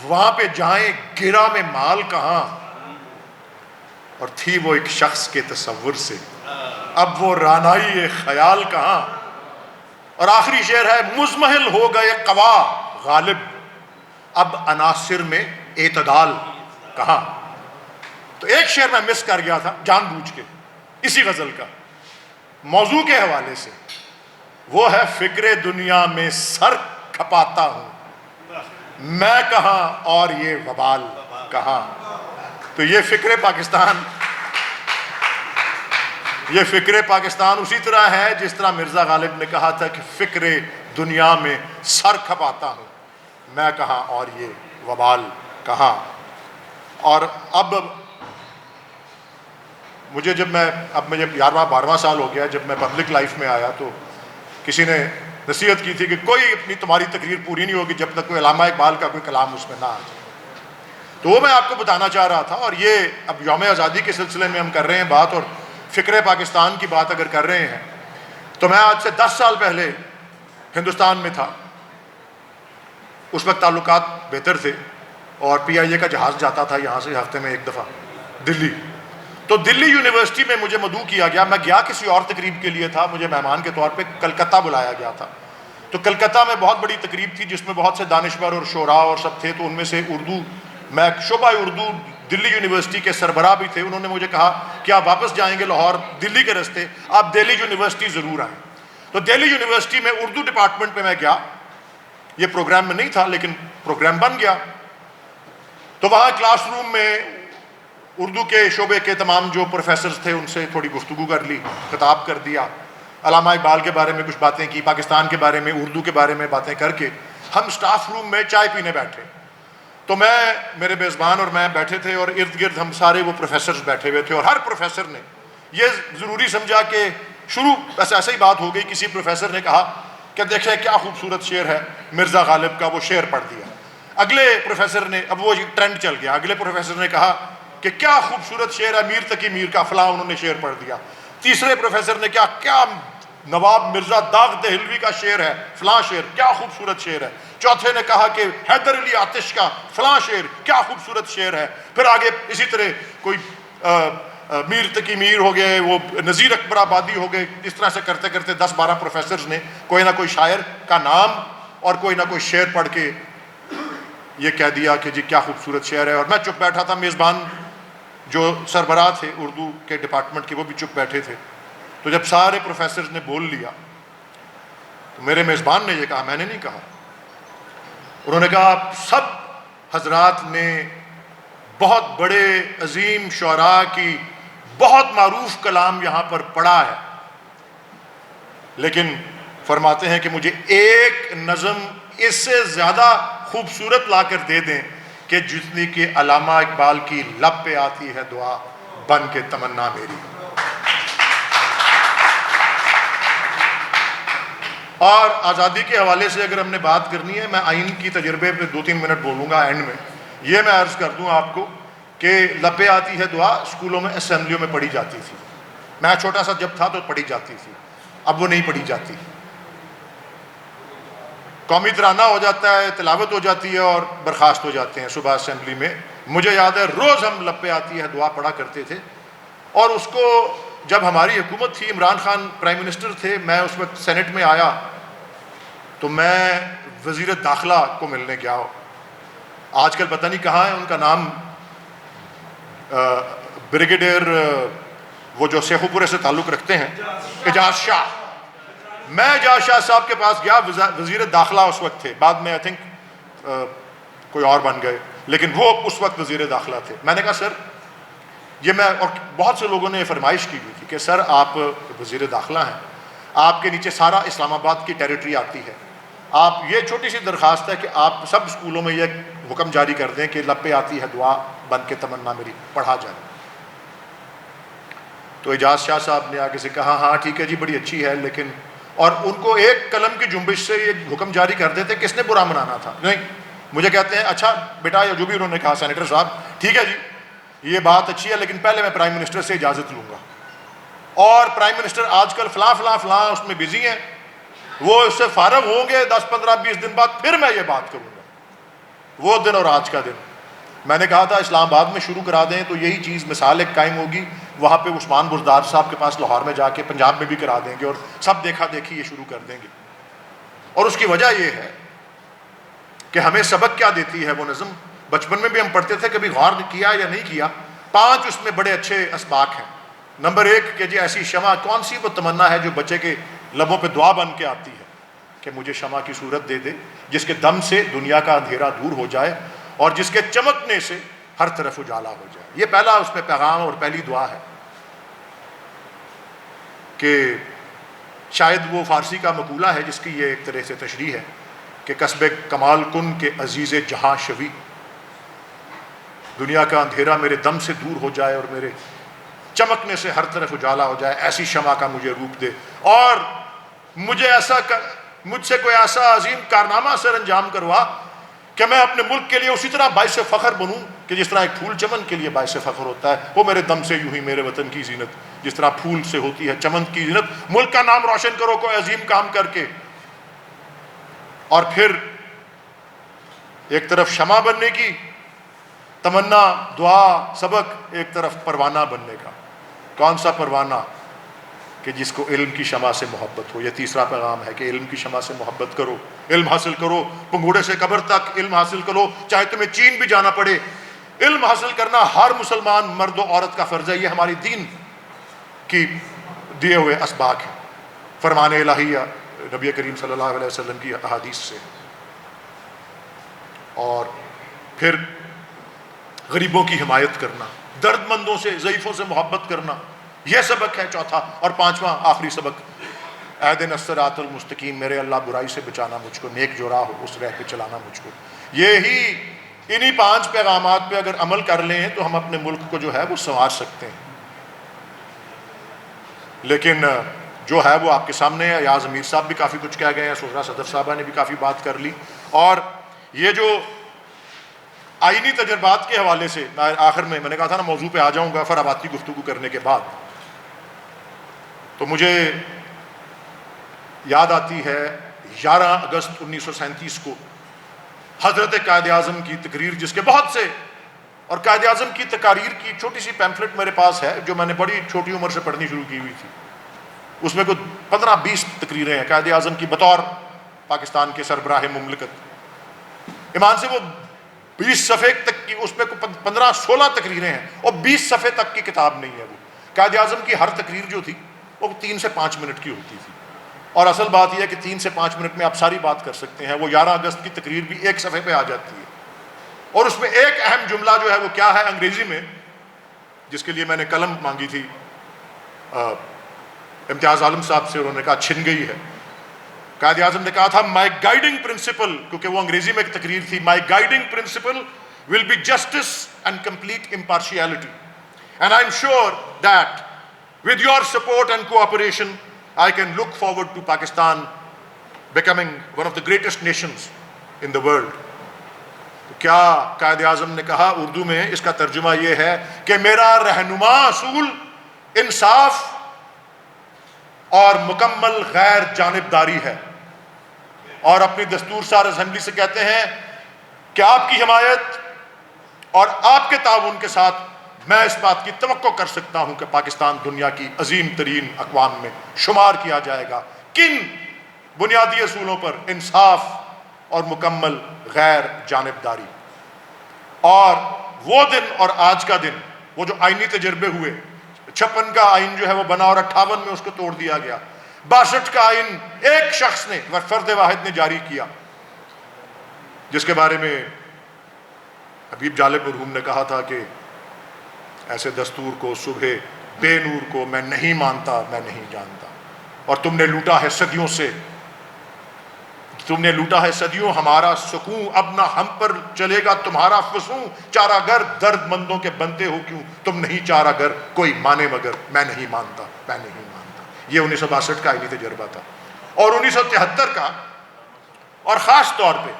Speaker 8: وہاں پہ جائیں گرا میں مال کہاں. اور تھی وہ ایک شخص کے تصور سے اب وہ رانائی خیال کہاں. اور آخری شعر ہے مزمحل ہو گئے قوا غالب اب عناصر میں اعتدال کہاں. تو ایک شعر میں مس کر گیا تھا جان بوجھ کے اسی غزل کا موضوع کے حوالے سے. وہ ہے فکر دنیا میں سر کھپاتا ہوں میں کہاں اور یہ وبال کہاں. تو یہ فکر پاکستان اسی طرح ہے جس طرح مرزا غالب نے کہا تھا کہ فکر دنیا میں سر کھپاتا ہوں میں کہاں اور یہ وبال کہاں. اور اب مجھے مجھے 11واں سال ہو گیا جب میں پبلک لائف میں آیا تو کسی نے نصیحت کی تھی کہ کوئی اپنی تمہاری تقریر پوری نہیں ہوگی جب تک کوئی علامہ اقبال کا کوئی کلام اس میں نہ آ جائے. تو وہ میں آپ کو بتانا چاہ رہا تھا. اور یہ اب یوم آزادی کے سلسلے میں ہم کر رہے ہیں بات اور فکر پاکستان کی بات اگر کر رہے ہیں تو میں آج سے 10 سال پہلے ہندوستان میں تھا. اس وقت تعلقات بہتر تھے اور PIA کا جہاز جاتا تھا یہاں سے ہفتے میں ایک دفعہ دلی. تو دلی یونیورسٹی میں مجھے مدعو کیا گیا. میں گیا کسی اور تقریب کے لیے تھا، مجھے مہمان کے طور پہ کلکتہ بلایا گیا تھا. تو کلکتہ میں بہت بڑی تقریب تھی جس میں بہت سے دانشور اور شعراء اور سب تھے. تو ان میں سے میں شعبہ اردو دلی یونیورسٹی کے سربراہ بھی تھے. انہوں نے مجھے کہا کہ آپ واپس جائیں گے لاہور دلی کے راستے، آپ دلی یونیورسٹی ضرور آئیں. تو دلی یونیورسٹی میں اردو ڈپارٹمنٹ میں گیا. یہ پروگرام میں نہیں تھا لیکن پروگرام بن گیا. تو وہاں کلاس روم میں اردو کے شعبے کے تمام جو پروفیسرز تھے ان سے تھوڑی گفتگو کر لی، خطاب کر دیا، علامہ اقبال کے بارے میں کچھ باتیں کی، پاکستان کے بارے میں، اردو کے بارے میں باتیں کر کے ہم سٹاف روم میں چائے پینے بیٹھے. تو میرے میزبان اور میں بیٹھے تھے اور ارد گرد ہم سارے وہ پروفیسرز بیٹھے ہوئے تھے، اور ہر پروفیسر نے یہ ضروری سمجھا کہ شروع بس ایسے ہی بات ہو گئی، کسی پروفیسر نے کہا کہ دیکھیں کیا خوبصورت شعر ہے مرزا غالب کا، وہ شعر پڑھ دیا۔ اگلے پروفیسر نے، اب وہ ٹرینڈ چل گیا، اگلے پروفیسر نے کہا کہ کیا خوبصورت شعر ہے میر تقی میر کا، فلاں انہوں نے شعر پڑھ دیا۔ تیسرے پروفیسر نے کیا نواب مرزا داغ دہلوی کا شعر ہے، فلاں شعر کیا خوبصورت شعر ہے۔ چوتھے نے کہا کہ حیدر علی آتش کا فلاں شعر کیا خوبصورت شعر ہے۔ پھر آگے اسی طرح کوئی میر تقی میر ہو گئے، وہ نذیر اکبر آبادی ہو گئے، اس طرح سے کرتے کرتے 10-12 پروفیسرز نے کوئی نہ کوئی شاعر کا نام اور کوئی نہ کوئی شعر پڑھ کے یہ کہہ دیا کہ جی کیا خوبصورت شعر ہے۔ اور میں چپ بیٹھا تھا، میزبان جو سربراہ تھے اردو کے ڈپارٹمنٹ کے وہ بھی چپ بیٹھے تھے۔ تو جب سارے پروفیسرز نے بول لیا تو میرے میزبان نے یہ کہا، میں نے نہیں کہا، انہوں نے کہا آپ سب حضرات نے بہت بڑے عظیم شعراء کی بہت معروف کلام یہاں پر پڑھا ہے، لیکن فرماتے ہیں کہ مجھے ایک نظم اس سے زیادہ خوبصورت لا کر دے دیں کہ جتنی کہ علامہ اقبال کی لب پہ آتی ہے دعا بن کے تمنا میری۔ اور آزادی کے حوالے سے اگر ہم نے بات کرنی ہے، میں آئین کی تجربے پہ 2-3 منٹ بولوں گا اینڈ میں۔ یہ میں عرض کر دوں آپ کو کہ لب پہ آتی ہے دعا اسکولوں میں اسمبلیوں میں پڑھی جاتی تھی، میں چھوٹا سا جب تھا تو پڑھی جاتی تھی، اب وہ نہیں پڑھی جاتی۔ قومی ترانہ ہو جاتا ہے، تلاوت ہو جاتی ہے اور برخاست ہو جاتے ہیں صبح اسمبلی میں۔ مجھے یاد ہے روز ہم لب پہ آتی ہے دعا پڑھا کرتے تھے، اور اس کو جب ہماری حکومت تھی، عمران خان پرائم منسٹر تھے، میں اس وقت سینٹ میں آیا تو میں وزیر داخلہ کو ملنے گیا، آج کل پتہ نہیں کہاں ہے، ان کا نام بریگیڈیئر وہ جو سیخو پورے سے تعلق رکھتے ہیں، اعجاز شاہ۔ میں اعجاز شاہ صاحب کے پاس گیا، وزیر داخلہ اس وقت تھے، بعد میں آئی تھنک کوئی اور بن گئے، لیکن وہ اس وقت وزیر داخلہ تھے۔ میں نے کہا سر یہ میں، اور بہت سے لوگوں نے یہ فرمائش کی ہوئی تھی کہ سر آپ وزیر داخلہ ہیں، آپ کے نیچے سارا اسلام آباد کی ٹیریٹری آتی ہے، آپ یہ چھوٹی سی درخواست ہے کہ آپ سب اسکولوں میں یہ حکم جاری کر دیں کہ لب پہ آتی ہے دعا بن کے تمنا میری پڑھا جائے۔ تو اعجاز شاہ صاحب نے آگے سے کہا ہاں ٹھیک ہے جی بڑی اچھی ہے، لیکن اور ان کو ایک قلم کی جنبش سے یہ حکم جاری کر دیتے کس نے برا منانا تھا، نہیں مجھے کہتے ہیں اچھا بیٹا، یا جو بھی انہوں نے کہا سینیٹر صاحب ٹھیک ہے جی یہ بات اچھی ہے، لیکن پہلے میں پرائم منسٹر سے اجازت لوں گا، اور پرائم منسٹر آج کل فلاں فلاں فلاں اس میں بزی ہیں، وہ اس سے فارغ ہوں گے 10-15-20 دن بعد، پھر میں یہ بات کروں گا۔ وہ دن اور آج کا دن، میں نے کہا تھا اسلام آباد میں شروع کرا دیں تو یہی چیز مثال ایک قائم ہوگی، وہاں پہ عثمان بزدار صاحب کے پاس لاہور میں جا کے پنجاب میں بھی کرا دیں گے، اور سب دیکھا دیکھی یہ شروع کر دیں گے۔ اور اس کی وجہ یہ ہے کہ ہمیں سبق کیا دیتی ہے وہ نظم، بچپن میں بھی ہم پڑھتے تھے، کبھی غور کیا یا نہیں کیا، 5 اس میں بڑے اچھے اسباق ہیں۔ نمبر 1 کہ جی ایسی شمع، کون سی وہ تمنا ہے جو بچے کے لبوں پہ دعا بن کے آتی ہے کہ مجھے شمع کی صورت دے دے جس کے دم سے دنیا کا اندھیرا دور ہو جائے اور جس کے چمکنے سے ہر طرف اجالا ہو جائے۔ یہ پہلا اس میں پیغام اور پہلی دعا ہے کہ شاید وہ فارسی کا مقولہ ہے جس کی یہ ایک طرح سے تشریح ہے کہ قصب کمال کن کے عزیز جہاں شوی، دنیا کا اندھیرا میرے دم سے دور ہو جائے اور میرے چمکنے سے ہر طرف اجالا ہو جائے، ایسی شمع کا مجھے روپ دے، اور مجھ سے کوئی ایسا عظیم کارنامہ سر انجام کروا کہ میں اپنے ملک کے لیے اسی طرح باعث فخر بنوں کہ جس طرح ایک پھول چمن کے لیے باعث فخر ہوتا ہے، وہ میرے دم سے یوں ہی میرے وطن کی زینت جس طرح پھول سے ہوتی ہے چمن کی زینت، ملک کا نام روشن کرو کوئی عظیم کام کر کے۔ اور پھر ایک طرف شمع بننے کی تمنا، دعا، سبق، ایک طرف پروانہ بننے کا۔ کون سا پروانہ؟ کہ جس کو علم کی شمع سے محبت ہو۔ یہ تیسرا پیغام ہے کہ علم کی شمع سے محبت کرو، علم حاصل کرو، پنگوڑے سے قبر تک علم حاصل کرو، چاہے تمہیں چین بھی جانا پڑے۔ علم حاصل کرنا ہر مسلمان مرد و عورت کا فرض ہے، یہ ہماری دین کی دیے ہوئے اسباق ہیں، فرمان الہیہ نبی کریم صلی اللہ علیہ وسلم کی احادیث سے۔ اور پھر غریبوں کی حمایت کرنا، درد مندوں سے، ضعیفوں سے محبت کرنا، یہ سبق ہے چوتھا۔ اور 5واں آخری سبق، اہدنا الصراط المستقیم، میرے اللہ برائی سے بچانا مجھ کو، نیک جو راہ ہو اس راہ پہ چلانا مجھ کو۔ یہی انہی 5 پیغامات پہ اگر عمل کر لیں تو ہم اپنے ملک کو جو ہے وہ سنوار سکتے ہیں. لیکن جو ہے وہ آپ کے سامنے ہے. یاز امیر صاحب بھی کافی کچھ کہہ گئے ہیں, سہرا صدف صاحبہ نے بھی کافی بات کر لی. اور یہ جو آئینی تجربات کے حوالے سے آخر میں نے کہا تھا نا موضوع پہ آ جاؤں گا فراواتی گفتگو کرنے کے بعد, تو مجھے یاد آتی ہے 11 اگست 1937 کو حضرت قائد اعظم کی تقریر, جس کے بہت سے, اور قائد اعظم کی تقاریر کی ایک چھوٹی سی پیمفلٹ میرے پاس ہے جو میں نے بڑی چھوٹی عمر سے پڑھنی شروع کی ہوئی تھی. اس میں کوئی 15-20 تقریریں ہیں قائد اعظم کی بطور پاکستان کے سربراہ مملکت. ایمان سے وہ 20 صفحے تک کی, اس میں 15-16 تقریریں ہیں اور 20 صفحے تک کی کتاب نہیں ہے. وہ قائد اعظم کی ہر تقریر جو تھی وہ 3 سے 5 منٹ کی ہوتی تھی, اور اصل بات یہ ہے کہ 3 سے 5 منٹ میں آپ ساری بات کر سکتے ہیں. وہ 11 اگست کی تقریر بھی 1 صفحے پہ آ جاتی ہے, اور اس میں ایک اہم جملہ جو ہے وہ کیا ہے انگریزی میں, جس کے لیے میں نے قلم مانگی تھی امتیاز عالم صاحب سے, انہوں نے کہا چھن گئی ہے. قائد اعظم نے کہا تھا مائی گائیڈنگ پرنسپل, کیونکہ وہ انگریزی میں ایک تقریر تھی, my guiding principle will be justice and complete impartiality, and I am sure that with your support and cooperation I can look forward to Pakistan becoming one of the greatest nations in the world. تو کیا قائد اعظم نے کہا اردو میں, اس کا ترجمہ یہ ہے کہ میرا رہنما اصول انصاف اور مکمل غیر جانبداری ہے, اور اپنی دستور سار اسمبلی سے کہتے ہیں کہ آپ کی حمایت اور آپ کے تعاون کے ساتھ میں اس بات کی توقع کر سکتا ہوں کہ پاکستان دنیا کی عظیم ترین اقوام میں شمار کیا جائے گا. کن بنیادی اصولوں پر؟ انصاف اور مکمل غیر جانبداری. اور وہ دن اور آج کا دن, وہ جو آئینی تجربے ہوئے, 56 کا آئین جو ہے وہ بنا اور 58 میں اس کو توڑ دیا گیا, 62 کا آئین ایک شخص نے, فرد واحد نے جاری کیا, جس کے بارے میں حبیب جالب مرحوم نے کہا تھا کہ ایسے دستور کو, صبح بے نور کو میں نہیں مانتا, میں نہیں جانتا. اور تم نے لوٹا ہے صدیوں سے, تم نے لوٹا ہے صدیوں ہمارا سکون, اب نہ ہم پر چلے گا تمہارا فسوں. چارہ گر درد مندوں کے بنتے ہو کیوں, تم نہیں چارہ گر کوئی مانے مگر میں نہیں مانتا, میں نہیں مانتا. یہ 1962 کا آئینی تجربہ تھا. اور 1973 کا, اور خاص طور پہ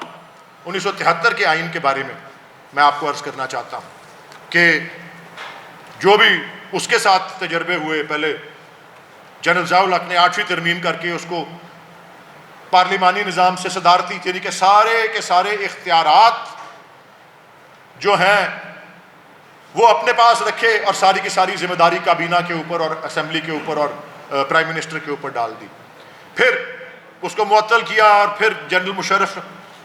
Speaker 8: 1973 کے آئین کے بارے میں میں آپ کو عرض کرنا چاہتا ہوں کہ جو بھی اس کے ساتھ تجربے ہوئے, پہلے جنرل ضیاء الحق نے 8ویں ترمیم کر کے اس کو پارلیمانی نظام سے صدارتی, یعنی کہ سارے کے سارے اختیارات جو ہیں وہ اپنے پاس رکھے, اور ساری کی ساری ذمہ داری کابینہ کے اوپر اور اسمبلی کے اوپر اور پرائم منسٹر کے اوپر ڈال دی. پھر اس کو معطل کیا, اور پھر جنرل مشرف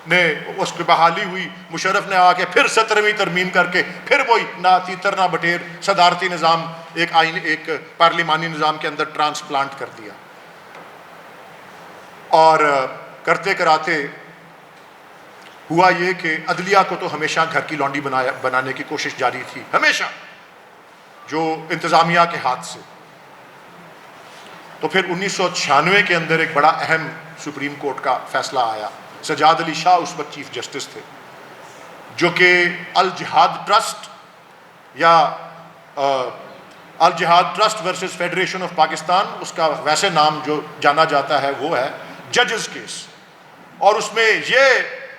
Speaker 8: نے اس کی بحالی ہوئی, مشرف نے آ کے پھر 17ویں ترمیم کر کے پھر وہی نہ تیتر نہ بٹیر صدارتی نظام ایک پارلیمانی نظام کے اندر ٹرانسپلانٹ کر دیا. اور کرتے کراتے ہوا یہ کہ عدلیہ کو تو ہمیشہ گھر کی لونڈی بنانے کی کوشش جاری تھی, ہمیشہ, جو انتظامیہ کے ہاتھ سے. تو پھر 1996 کے اندر ایک بڑا اہم سپریم کورٹ کا فیصلہ آیا. سجاد علی شاہ اس وقت چیف جسٹس تھے, جو کہ الجہاد ٹرسٹ یا Al Jihad trust versus federation of Pakistan, اس کا ویسے نام جو جانا جاتا ہے وہ ہے ججز کیس. اور اس میں یہ,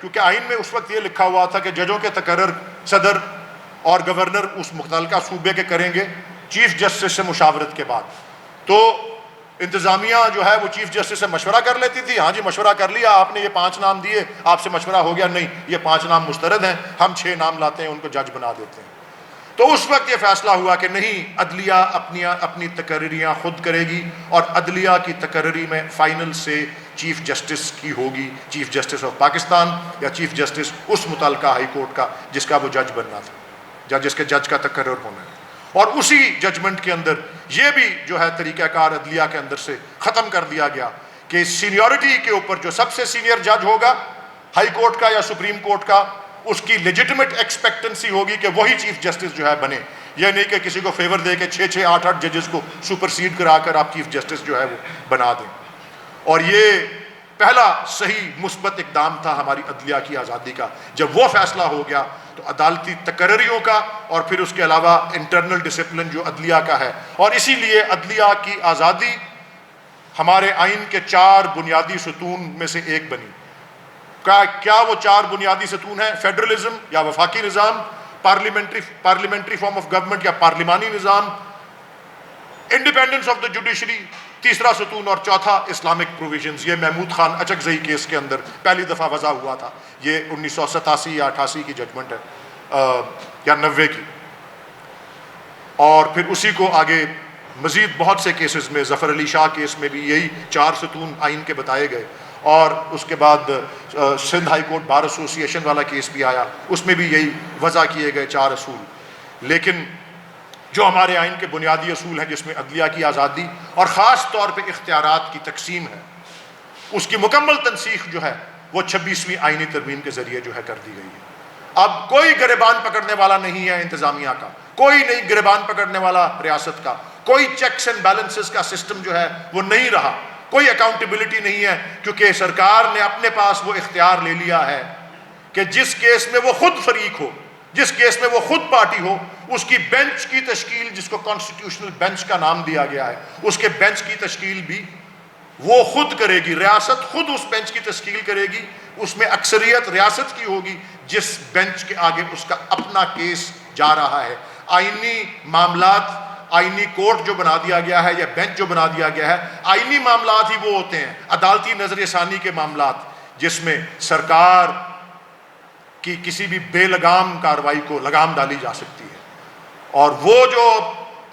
Speaker 8: کیونکہ آئین میں اس وقت یہ لکھا ہوا تھا کہ ججوں کے تقرر صدر اور گورنر اس متعلقہ صوبے کے کریں گے چیف جسٹس سے مشاورت کے بعد. تو انتظامیہ جو ہے وہ چیف جسٹس سے مشورہ کر لیتی تھی, ہاں جی مشورہ کر لیا آپ نے, یہ 5 نام دیے, آپ سے مشورہ ہو گیا, نہیں یہ 5 نام مسترد ہیں, ہم 6 نام لاتے ہیں, ان کو جج بنا دیتے ہیں. تو اس وقت یہ فیصلہ ہوا کہ نہیں, عدلیہ اپنی تقرریاں خود کرے گی, اور عدلیہ کی تقرری میں فائنل سے چیف جسٹس کی ہوگی, چیف جسٹس آف پاکستان یا چیف جسٹس اس متعلقہ ہائی کورٹ کا جس کا وہ جج بننا تھا, جس کے جج کا تقرر ہونا ہے. اور اسی ججمنٹ کے اندر یہ بھی جو ہے طریقہ کار عدلیہ کے اندر سے ختم کر دیا گیا کہ سینیورٹی کے اوپر جو سب سے سینئر جج ہوگا ہائی کورٹ کا یا سپریم کورٹ کا, اس کی لیجٹمیٹ ایکسپیکٹنسی ہوگی کہ وہی چیف جسٹس جو ہے بنے. یہ نہیں کہ کسی کو فیور دے کے 6 8 ججز کو سپرسیڈ کرا کر آپ چیف جسٹس جو ہے وہ بنا دیں. اور یہ پہلا صحیح مثبت اقدام تھا ہماری عدلیہ کی آزادی کا. جب وہ فیصلہ ہو گیا تو عدالتی تقرریوں کا اور پھر اس کے علاوہ انٹرنل ڈسپلن جو عدلیہ کا ہے، اور اسی لیے عدلیہ کی آزادی ہمارے آئین کے 4 بنیادی ستون میں سے ایک بنی. کیا وہ 4 بنیادی ستون ہیں؟ فیڈرلزم یا وفاقی نظام، پارلیمنٹری فارم آف گورنمنٹ یا پارلیمانی نظام، انڈیپینڈنس آف دا جوڈیشری تیسرا ستون، اور چوتھا اسلامک پروویژنز. یہ محمود خان اچکزئی کیس کے اندر پہلی دفعہ وضع ہوا تھا. یہ 1987 یا 88 کی ججمنٹ ہے یا 90 کی. اور پھر اسی کو آگے مزید بہت سے کیسز میں، ظفر علی شاہ کیس میں بھی یہی 4 ستون آئین کے بتائے گئے. اور اس کے بعد سندھ ہائی کورٹ بار ایسوسی ایشن والا کیس بھی آیا، اس میں بھی یہی وضع کیے گئے 4 اصول. لیکن جو ہمارے آئین کے بنیادی اصول ہیں جس میں عدلیہ کی آزادی اور خاص طور پہ اختیارات کی تقسیم ہے، اس کی مکمل تنسیخ جو ہے وہ 26ویں آئینی ترمیم کے ذریعے جو ہے کر دی گئی ہے. اب کوئی گریبان پکڑنے والا نہیں ہے انتظامیہ کا، کوئی نہیں گریبان پکڑنے والا ریاست کا، کوئی چیکس اینڈ بیلنسز کا سسٹم جو ہے وہ نہیں رہا، کوئی اکاؤنٹیبلٹی نہیں ہے، کیونکہ سرکار نے اپنے پاس وہ اختیار لے لیا ہے کہ جس کیس میں وہ خود فریق ہو، جس کیس میں وہ خود پارٹی ہو، اس کی بینچ کی تشکیل، جس کو کانسٹیٹیوشنل بینچ کا نام دیا گیا ہے، اس کے بینچ کی تشکیل بھی وہ خود کرے گی. ریاست خود اس بینچ کی تشکیل کرے گی، اس میں اکثریت ریاست کی ہوگی جس بینچ کے آگے اس کا اپنا کیس جا رہا ہے. آئینی معاملات، آئینی کورٹ جو بنا دیا گیا ہے یا بینچ جو بنا دیا گیا ہے، آئینی معاملات ہی وہ ہوتے ہیں، عدالتی نظر ثانی کے معاملات جس میں سرکار کی کسی بھی بے لگام کارروائی کو لگام ڈالی جا سکتی ہے. اور وہ جو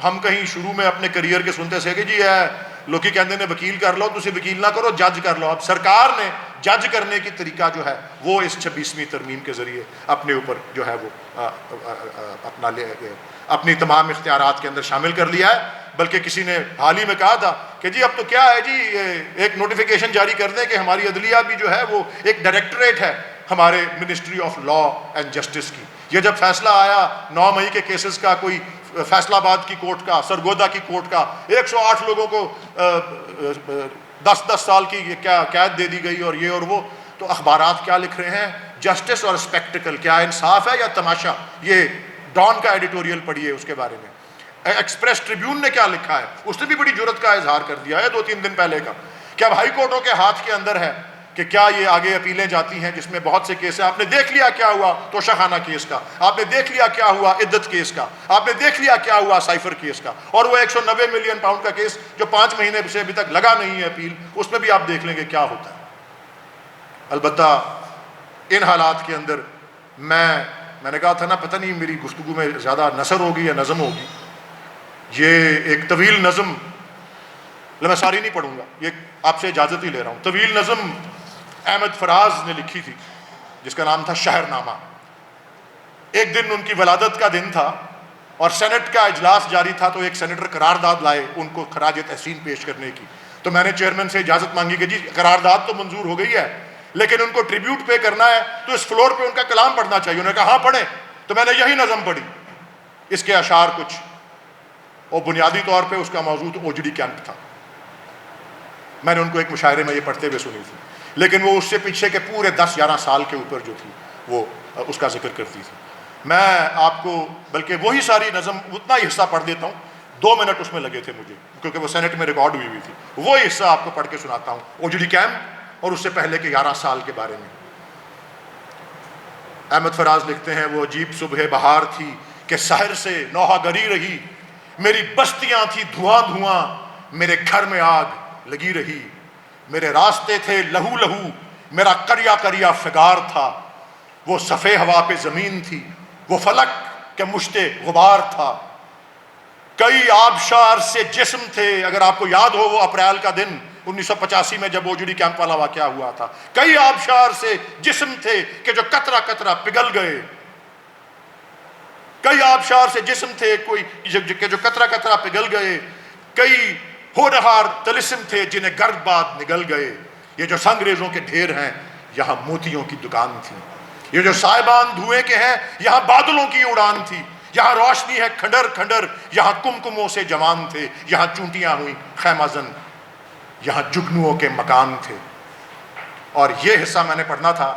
Speaker 8: ہم کہیں شروع میں اپنے کریئر کے سنتے سے کہ جی ہے لوکی کہندے نے وکیل کر لو، تسی وکیل نہ کرو، جج کر لو. اب سرکار نے جج کرنے کی طریقہ جو ہے وہ اس 26ویں ترمیم کے ذریعے اپنے اوپر جو ہے وہ اپنی تمام اختیارات کے اندر شامل کر لیا ہے. بلکہ کسی نے حال ہی میں کہا تھا کہ جی اب تو کیا ہے جی، ایک نوٹیفیکیشن جاری کر دیں کہ ہماری عدلیہ بھی جو ہے وہ ایک ڈائریکٹوریٹ ہے ہمارے ministry of law and justice کی. یہ جب فیصلہ آیا 9 مئی کے کیسز کا، کوئی فیصل آباد کی کورٹ کا، سرگودا کی کورٹ کا، 108 لوگوں کو 10 سال کی کیا قید دے دی گئی اور یہ اور وہ، تو اخبارات کیا لکھ رہے ہیں؟ جسٹس اور اسپیکٹیکل، کیا انصاف ہے یا تماشا؟ یہ ڈان کا ایڈیٹوریل پڑھیے اس کے بارے میں. ایکسپریس ٹریبیون نے کیا لکھا ہے، اس نے بھی بڑی جرت کا اظہار کر دیا ہے 2-3 دن پہلے کا کہ اب ہائی کورٹوں کے ہاتھ کے اندر ہے کہ کیا یہ آگے اپیلیں جاتی ہیں جس میں بہت سے کیس ہیں. آپ نے دیکھ لیا کیا ہوا توشہ خانہ کیس کا، آپ نے دیکھ لیا کیا ہوا عدت کیس کا، آپ نے دیکھ لیا کیا ہوا سائفر کیس کا، اور وہ 190 ملین پاؤنڈ کا کیس جو 5 مہینے سے ابھی تک لگا نہیں ہے اپیل، اس میں بھی آپ دیکھ لیں گے کیا ہوتا ہے. البتہ ان حالات کے اندر میں نے کہا تھا نا، پتہ نہیں میری گفتگو میں زیادہ نثر ہوگی یا نظم ہوگی. یہ ایک طویل نظم، میں ساری نہیں پڑھوں گا، یہ آپ سے اجازت ہی لے رہا ہوں. طویل نظم احمد فراز نے لکھی تھی جس کا نام تھا شہر نامہ. ایک دن ان کی ولادت کا دن تھا اور سینٹ کا اجلاس جاری تھا، تو ایک سینیٹر قرارداد لائے ان کو خراج تحسین پیش کرنے کی. تو میں نے چیئرمین سے اجازت مانگی کہ جی قرارداد تو منظور ہو گئی ہے لیکن ان کو ٹریبیوٹ پے کرنا ہے، تو اس فلور پہ ان کا کلام پڑھنا چاہیے. انہوں نے کہا ہاں پڑھیں. تو میں نے یہی نظم پڑھی. اس کے اشعار کچھ، اور بنیادی طور پہ اس کا موضوع تو اوجڑی کیمپ تھا. میں نے ان کو ایک مشاعرے میں یہ پڑھتے ہوئے سنی تھی، لیکن وہ اس سے پیچھے کے پورے 10-11 سال کے اوپر جو تھی وہ اس کا ذکر کرتی تھی. میں آپ کو بلکہ وہی ساری نظم اتنا ہی حصہ پڑھ دیتا ہوں، 2 منٹ اس میں لگے تھے مجھے کیونکہ وہ سینٹ میں ریکارڈ ہوئی تھی. وہی حصہ آپ کو پڑھ کے سناتا ہوں اوجڑی کیمپ اور اس سے پہلے کے 11 سال کے بارے میں. احمد فراز لکھتے ہیں، وہ عجیب صبح بہار تھی کہ سحر سے نوحہ گری رہی، میری بستیاں تھی دھواں دھواں، میرے گھر میں آگ لگی رہی، میرے راستے تھے لہو لہو، میرا کریا کریا فگار تھا، وہ صفے ہوا پہ زمین تھی، وہ فلک کے مشتے غبار تھا، کئی آبشار سے جسم تھے. اگر آپ کو یاد ہو وہ اپریل کا دن 1985 میں جب اوجڑی کیمپ والا واقعہ ہوا تھا، کئی آبشار سے جسم تھے کہ جو قطرہ قطرہ پگھل گئے، کئی آبشار سے جسم تھے کوئی کہ جو قطرہ قطرہ پگھل گئے، کئی ہونہار طلسم تھے جنہیں گرد باد نگل گئے. یہ جو سنگریزوں کے ڈھیر ہیں یہاں موتیوں کی دکان تھی، یہ جو سائبان دھوئیں کے ہیں یہاں بادلوں کی اڑان تھی، یہاں روشنی ہے کھنڈر کھنڈر، یہاں کمکموں سے جوان تھے، یہاں چونٹیاں ہوئیں خیمہ زن، یہاں جگنوؤں کے مکان تھے. اور یہ حصہ میں نے پڑھنا تھا،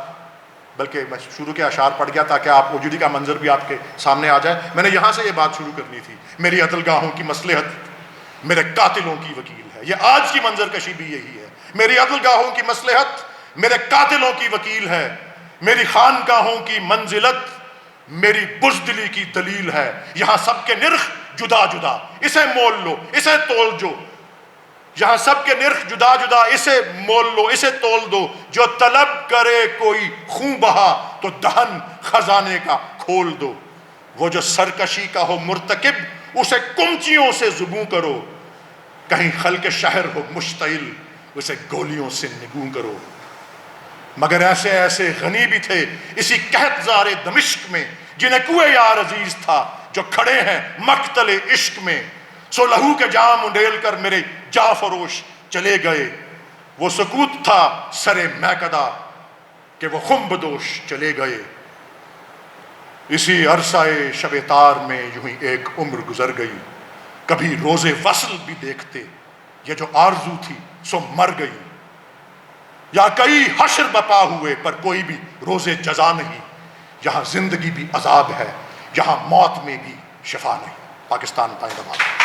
Speaker 8: بلکہ میں شروع کے اشعار پڑھ گیا تاکہ آپ OGD کا منظر بھی آپ کے سامنے آ جائے. میں نے یہاں سے یہ بات شروع کرنی تھی. میری عدلگاہوں کی مصلحت میرے قاتلوں کی وکیل ہے. یہ آج کی منظر کشی بھی یہی ہے. میری عدلگاہوں کی مصلحت میرے قاتلوں کی وکیل ہے. میری خانقاہوں کی منزلت میری بزدلی کی دلیل ہے. یہاں سب کے نرخ جدا جدا، اسے مول لو، اسے تول جو. یہاں سب کے نرخ جدا جدا، اسے مول لو، اسے تول دو. جو طلب کرے کوئی خون بہا تو دہن خزانے کا کھول دو. وہ جو سرکشی کا ہو مرتکب اسے کمچیوں سے زبوں کرو. کہیں خلق شہر ہو مشتعل اسے گولیوں سے نگوں کرو. مگر ایسے ایسے غنی بھی تھے اسی قحط زار دمشق میں جنہیں کوئے یار عزیز تھا، جو کھڑے ہیں مقتل عشق میں. سو لہو کے جام انڈیل کر میرے جا فروش چلے گئے. وہ سکوت تھا سرے میکدہ کہ وہ خم بدوش چلے گئے. اسی عرصہ شب تار میں یوں ہی ایک عمر گزر گئی. کبھی روز وصل بھی دیکھتے، یہ جو آرزو تھی سو مر گئی. یا کئی حشر بپا ہوئے پر کوئی بھی روز جزا نہیں. یہاں زندگی بھی عذاب ہے، یہاں موت میں بھی شفا نہیں. پاکستان زندہ باد.